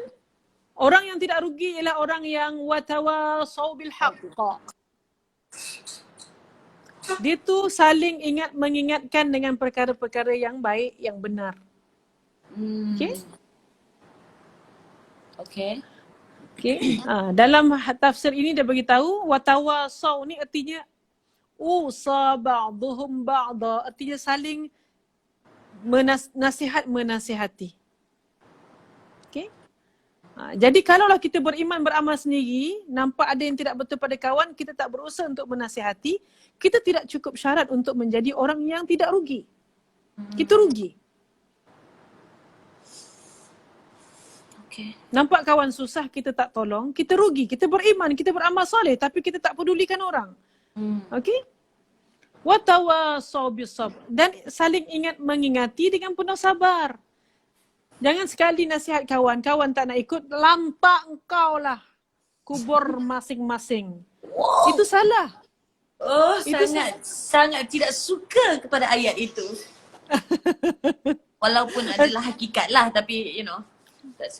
Orang yang tidak rugi ialah orang yang watawasau bil haqq. Dia tu saling mengingatkan dengan perkara-perkara yang baik, yang benar. Okay? Okay. Okay. Dalam tafsir ini dia beritahu watawasau ni artinya usa ba'duhum ba'da, artinya saling menasihati. Okay. Jadi kalaulah kita beriman beramal sendiri, nampak ada yang tidak betul pada kawan, kita tak berusaha untuk menasihati, kita tidak cukup syarat untuk menjadi orang yang tidak rugi. Kita rugi. Okay. Nampak kawan susah, kita tak tolong, kita rugi. Kita beriman, kita beramal soleh, tapi kita tak pedulikan orang. Okay? Watawasau bisabr, dan saling mengingati dengan penuh sabar. Jangan sekali nasihat kawan, kawan tak nak ikut, lampak engkau lah kubur masing-masing. Wow. Itu salah. Oh, Itu sangat tidak suka kepada ayat itu. Walaupun adalah hakikat lah, tapi you know.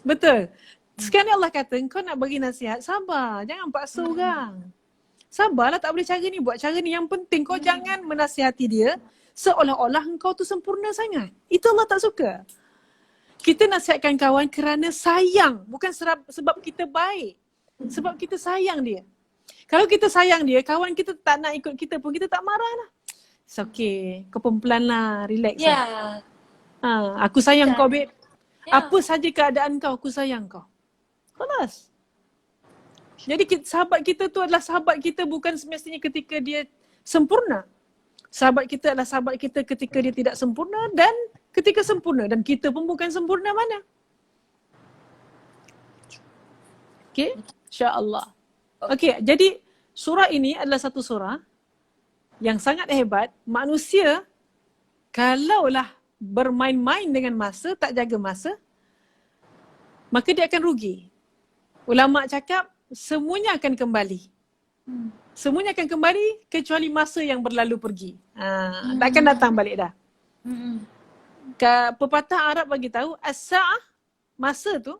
Betul. Sekarang Allah kata, kau nak bagi nasihat, sabar. Jangan paksa orang. Sabarlah, tak boleh cara ni, buat cara ni. Yang penting kau jangan menasihati dia seolah-olah engkau tu sempurna sangat. Itu Allah tak suka. Kita nasihatkan kawan kerana sayang, bukan sebab kita baik. Sebab kita sayang dia. Kalau kita sayang dia, kawan kita tak nak ikut kita pun, kita tak marah lah. It's okay, kau pelan lah, relax lah. Aku sayang kau, babe. Apa saja keadaan kau, aku sayang kau. Kelas. Jadi sahabat kita tu adalah sahabat kita bukan semestinya ketika dia sempurna. Sahabat kita adalah sahabat kita ketika dia tidak sempurna dan ketika sempurna. Dan kita pun bukan sempurna mana. Okay, insyaAllah. Okay, jadi surah ini adalah satu surah yang sangat hebat. Manusia kalaulah bermain-main dengan masa, tak jaga masa, maka dia akan rugi. Ulama cakap semuanya akan kembali. Semuanya akan kembali kecuali masa yang berlalu pergi. Takkan datang balik dah. Pepatah Arab bagi tahu as-sa'ah, masa tu,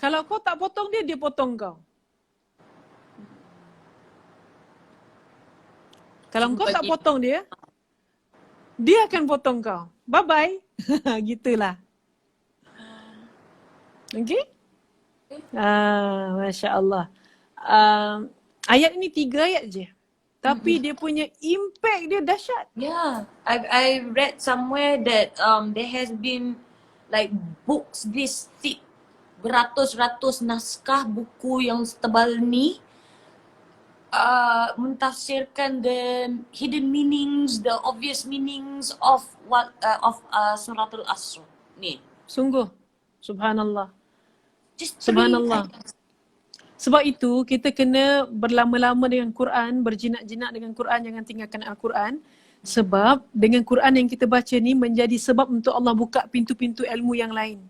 kalau kau tak potong dia, dia potong kau. Kalau kau tak potong dia, dia akan potong kau. Bye-bye. Gitulah. Okay? Masya Allah. Ayat ini 3 ayat je. Tapi dia punya impact dia dahsyat. Yeah, I read somewhere that there has been like books this thick, beratus-ratus naskah buku yang setebal ni mentafsirkan the hidden meanings, the obvious meanings of Suratul Asr ni. Sungguh, subhanallah. Just Subhanallah. Sebab itu kita kena berlama-lama dengan Quran, berjinak-jinak dengan Quran, jangan tinggalkan Al-Quran. Sebab dengan Quran yang kita baca ni menjadi sebab untuk Allah buka pintu-pintu ilmu yang lain.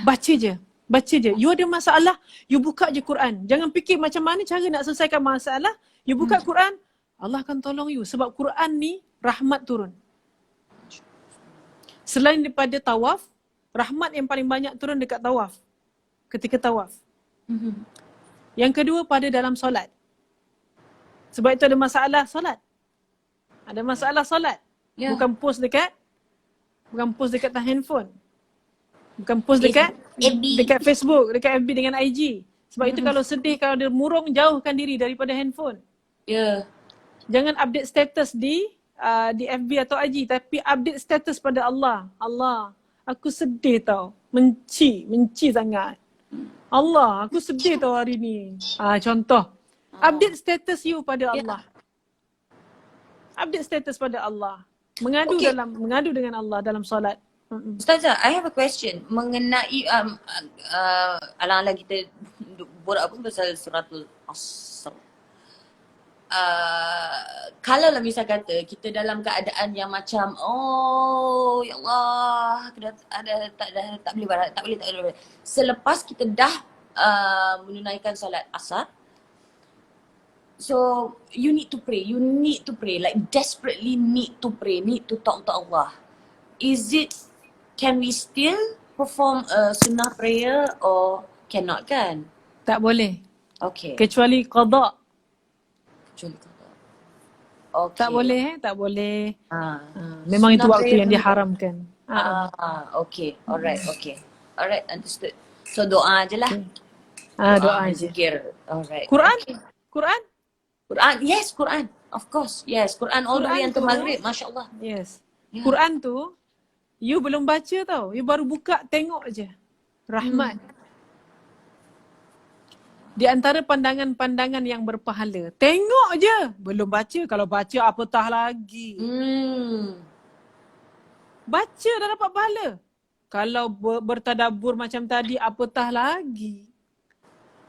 Baca je. Baca je. You ada masalah, you buka je Quran. Jangan fikir macam mana cara nak selesaikan masalah. You buka Quran, Allah akan tolong you. Sebab Quran ni rahmat turun. Selain daripada tawaf, rahmat yang paling banyak turun dekat tawaf. Ketika tawaf. Yang kedua pada dalam solat. Sebab itu ada masalah solat. Ada masalah solat. Bukan post dekat handphone. Bukan post dekat Facebook, dekat FB dengan IG. Sebab itu kalau sedih, kalau dia murung, jauhkan diri daripada handphone. Jangan update status di FB atau IG, tapi update status pada Allah. Allah, aku sedih tau. Menci sangat. Allah, aku sedih tau hari ni. Contoh. Update status you pada Allah. Update status pada Allah. Mengadu dengan Allah dalam solat. Ustazah, I have a question mengenai alang-alang kita borak pun pasal Suratul Asr. Kalau lah misal kata kita dalam keadaan yang macam ya Allah, tak boleh. Selepas kita dah menunaikan solat asar, so you need to pray, like desperately need to pray, need to talk to Allah. Can we still perform a sunnah prayer or Cannot kan? Tak boleh. Okay. Kecuali qada. Kecuali qada. Tak Okay. boleh tak boleh. Ah. Memang itu Sunnah waktu prayer yang boleh tak? diharamkan. Okay. Alright, okay. Alright, understood. So doa je lah. Okay. Doa Doa dan je. zikir. Alright. Quran? Okay. Quran? Quran. Yes, Quran. Of course. Yes, Quran all the way Quran until tu, Maghrib. Masya Allah. yes. Ya. Quran tu, you belum baca tau. You baru buka, tengok je. Rahmat. Di antara pandangan-pandangan yang berpahala. Tengok je. Belum baca. Kalau baca, apatah lagi. Baca dah dapat pahala. Kalau bertadabur macam tadi, apatah lagi.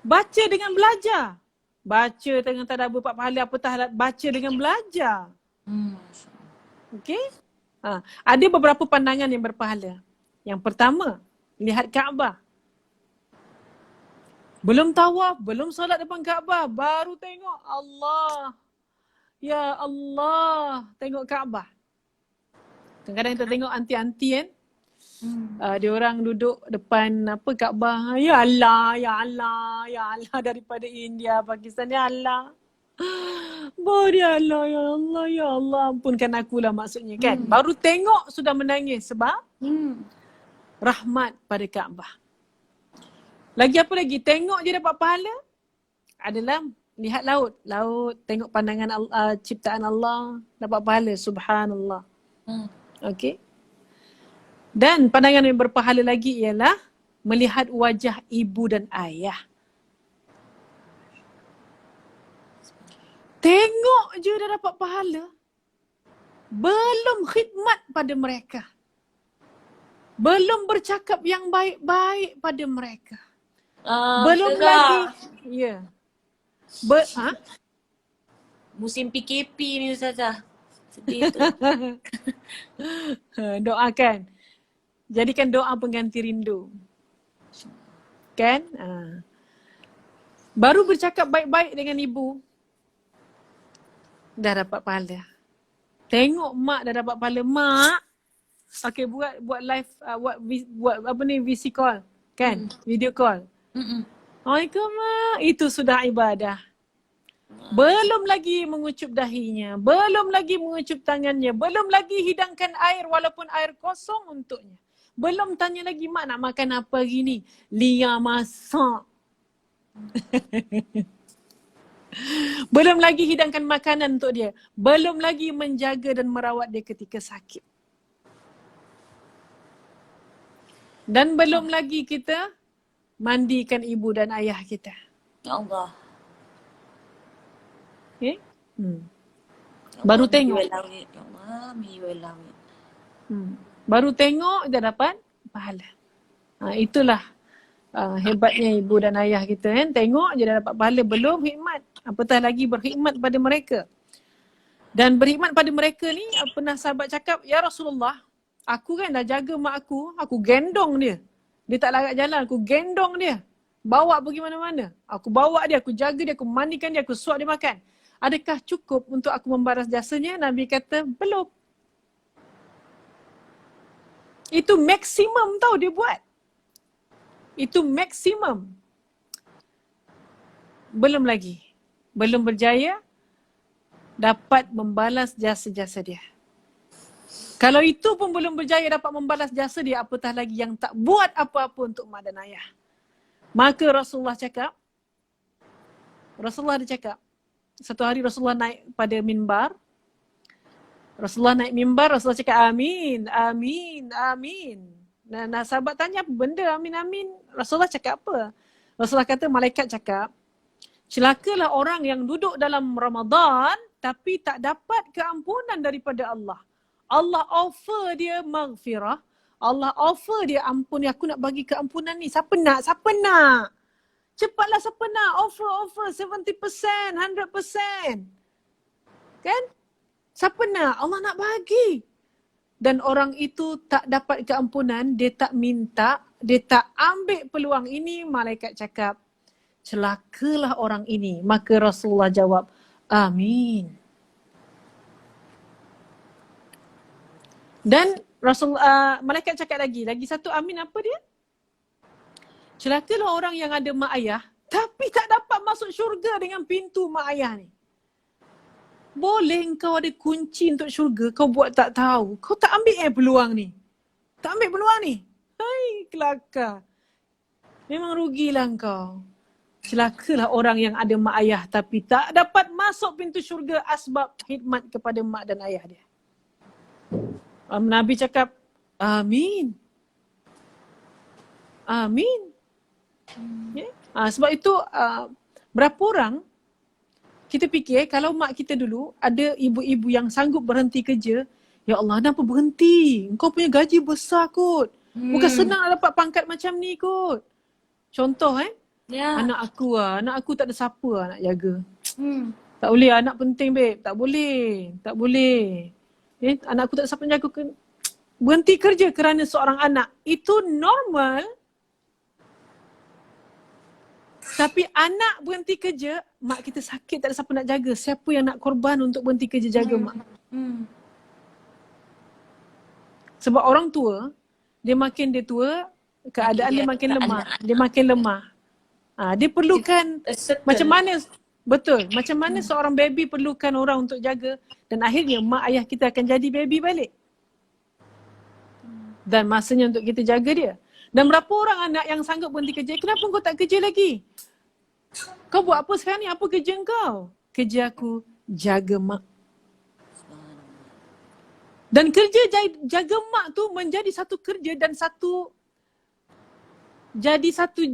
Baca dengan belajar. Baca dengan tadabur dapat pahala, apatah baca dengan belajar. Okay? Ada beberapa pandangan yang berpahala. Yang pertama, lihat Kaabah. Belum tawaf, belum solat depan Kaabah, baru tengok Allah. Ya Allah, tengok Kaabah. Kadang-kadang kita tengok anti-anti kan. Dia orang duduk depan Kaabah. Ya Allah, ya Allah, ya Allah daripada India, Pakistan, ya Allah. Ya Allah, ya Allah, ya Allah, ampunkan akulah maksudnya kan. Baru tengok sudah menangis sebab rahmat pada Kaabah. Lagi apa lagi? Tengok je dapat pahala. Adalah lihat laut. Laut, tengok pandangan ciptaan Allah, dapat pahala. Subhanallah. Okay. Dan pandangan yang berpahala lagi ialah melihat wajah ibu dan ayah. Tengok je dah dapat pahala. Belum khidmat pada mereka. Belum bercakap yang baik-baik pada mereka. Belum lagi. Ya. Musim PKP ni Ustazah. Sedih tu. Doakan. Jadikan doa pengganti rindu. Kan? Baru bercakap baik-baik dengan ibu. Dah dapat pahala. Tengok mak dah dapat pahala. Mak. Okay, buat live, buat apa ni, VC call. Kan? Video call. Assalamualaikum mak. Itu sudah ibadah. Belum lagi mengucup dahinya. Belum lagi mengucup tangannya. Belum lagi hidangkan air walaupun air kosong untuknya. Belum tanya lagi, mak nak makan apa hari ni? Lia masak. Belum lagi hidangkan makanan untuk dia. Belum lagi menjaga dan merawat dia ketika sakit. Dan belum lagi kita mandikan ibu dan ayah kita. Ya Allah. Okay? Baru tengok. Ya Allah, miwalawit. Baru tengok dah dapat pahala. Itulah hebatnya ibu dan ayah kita kan. Tengok je dah dapat pahala, belum khidmat. Apatah lagi berkhidmat pada mereka. Dan berkhidmat pada mereka ni, pernah sahabat cakap, ya Rasulullah, aku kan dah jaga mak aku gendong dia. Dia tak larat jalan, aku gendong dia. Bawa pergi mana-mana. Aku bawa dia, aku jaga dia, aku mandikan dia, aku suap dia makan. Adakah cukup untuk aku membalas jasanya? Nabi kata, belum. Itu maksimum tau dia buat. Itu maksimum. Belum lagi. Belum berjaya dapat membalas jasa-jasa dia. Kalau itu pun belum berjaya dapat membalas jasa dia, apatah lagi yang tak buat apa-apa untuk mak dan ayah. Maka Rasulullah dia cakap, satu hari Rasulullah naik pada mimbar. Rasulullah cakap amin, amin, amin. Nah, sahabat tanya apa benda amin, amin. Rasulullah cakap apa? Rasulullah kata, malaikat cakap, celakalah orang yang duduk dalam Ramadan tapi tak dapat keampunan daripada Allah. Allah offer dia maghfirah. Allah offer dia ampun. Aku nak bagi keampunan ni. Siapa nak? Cepatlah siapa nak? Offer 70%, 100%. Kan? Siapa nak? Allah nak bagi. Dan orang itu tak dapat keampunan. Dia tak minta. Dia tak ambil peluang ini. Malaikat cakap, celakalah orang ini. Maka Rasulullah jawab, amin. Dan malaikat cakap lagi satu amin apa dia? Celakalah orang yang ada mak ayah tapi tak dapat masuk syurga dengan pintu mak ayah ni. Boleh engkau ada kunci untuk syurga, kau buat tak tahu. Kau tak ambil peluang ni. Tak ambil peluang ni. Hai, kelakar. Memang rugilah engkau. Celakalah orang yang ada mak ayah tapi tak dapat masuk pintu syurga asbab khidmat kepada mak dan ayah dia. Nabi cakap, amin. Amin. Yeah. Sebab itu berapa orang kita fikir kalau mak kita dulu ada ibu-ibu yang sanggup berhenti kerja, ya Allah kenapa berhenti? Engkau punya gaji besar kot. Bukan senang nak dapat pangkat macam ni kot. Contoh anak aku tak ada siapa nak jaga. Tak boleh, anak penting babe. Tak boleh. Anak aku tak ada siapa nak jaga. Berhenti kerja kerana seorang anak. Itu normal. Tapi anak berhenti kerja, mak kita sakit tak ada siapa nak jaga. Siapa yang nak korban untuk berhenti kerja jaga mak? Sebab orang tua, dia tua, keadaan dia makin lemah. Dia makin lemah. Dia perlukan macam mana seorang baby perlukan orang untuk jaga dan akhirnya mak ayah kita akan jadi baby balik. Dan masanya untuk kita jaga dia. Dan berapa orang anak yang sanggup berhenti kerja, kenapa kau tak kerja lagi? Kau buat apa sekarang ni? Apa kerja kau? Kerja aku jaga mak. Dan kerja jaga mak tu menjadi satu kerja dan satu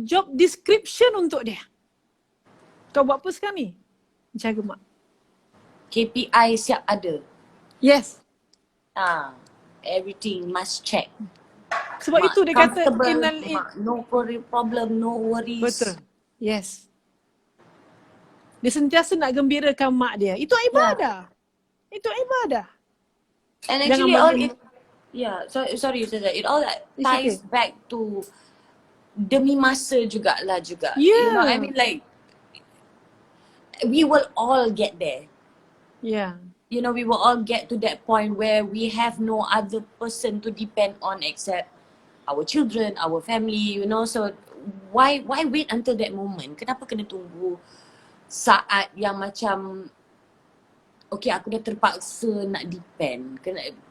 job description untuk dia. Kau buat apa sekarang ni? Jaga mak. KPI siap ada. Yes. Everything must check. Sebab mak itu dia kata no problem, no worries. Betul. Yes. Dia sentiasa nak gembirakan mak dia. Itu ibadah. Itu ibadah. And actually sorry Ustazah, it all ties back to demi masa juga. Yeah. You know, I mean like we will all get there. Yeah. You know, we will all get to that point where we have no other person to depend on except our children, our family, you know. So why wait until that moment? Kenapa kena tunggu saat yang macam okay, aku dah terpaksa nak depend.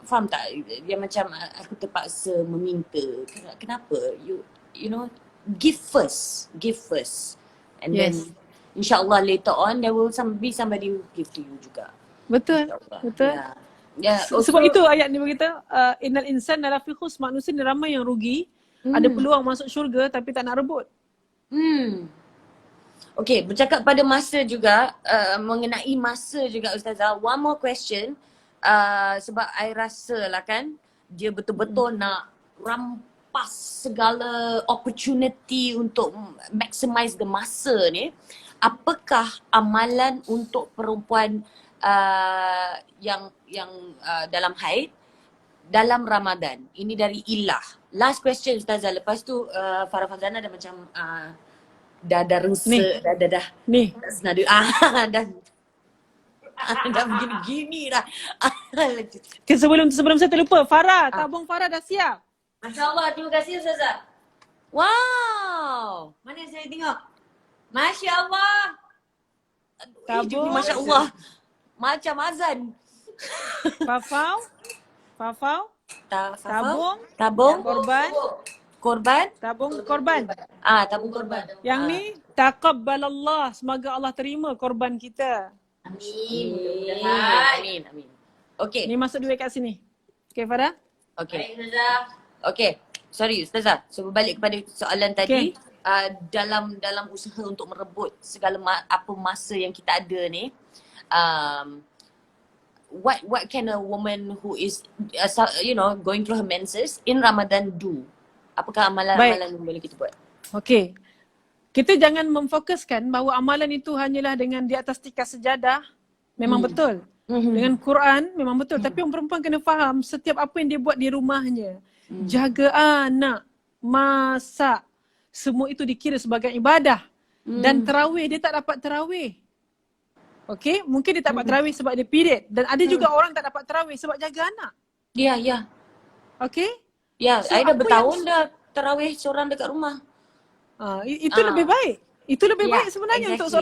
Faham tak? Yang macam aku terpaksa meminta. Kenapa? You know, give first. And then insyaAllah later on there will be somebody who give to you juga. Betul. Sebab itu ayat ni berkata innal insan lafi khus, manusia ni ramai yang rugi. Ada peluang masuk syurga tapi tak nak rebut. Okay, bercakap pada masa juga, mengenai masa juga Ustazah, one more question. Sebab I rasa lah kan, dia betul-betul nak rampas segala opportunity untuk maximize the masa ni. Apakah amalan untuk perempuan yang dalam haid dalam Ramadan? Ini dari Ilah. Last question Ustazah, lepas tu Farah Fazana dah macam dah rengsa, dah Ni. senada dah begini-gini dah. Sebelum saya terlupa, Farah, tabung Farah dah siap. Masya-Allah, terima kasih Ustazah. Wow, mana saya tengok? Masya-Allah. Tabung. Masya-Allah. Macam azan. Fafau. Tabung. Korban. Tabung korban. Tabung korban. Yang ni taqabbalallah, semoga Allah terima korban kita. Amin. Mudah-mudahan. Amin. Okey. Ni masuk duit kat sini. Okey Farah? Okey. Okey. Sorry Ustazah. So berbalik kepada soalan tadi. Dalam usaha untuk merebut segala apa masa yang kita ada ni, what can a woman who is going through her menses in Ramadan do? Apakah amalan-amalan yang boleh kita buat? Okey. Kita jangan memfokuskan bahawa amalan itu hanyalah dengan di atas tikar sejadah. Memang betul. Dengan Quran memang betul. Tapi orang perempuan kena faham setiap apa yang dia buat di rumahnya. Jaga anak, masak, semua itu dikira sebagai ibadah. Dan tarawih, dia tak dapat tarawih. Okey, mungkin dia tak dapat tarawih sebab dia period. Dan ada juga orang tak dapat tarawih sebab jaga anak. Ya. Okey? Ya, so, I dah bertahun dah tarawih seorang dekat rumah. Itu lebih baik. Itu lebih Yeah, baik sebenarnya untuk exactly.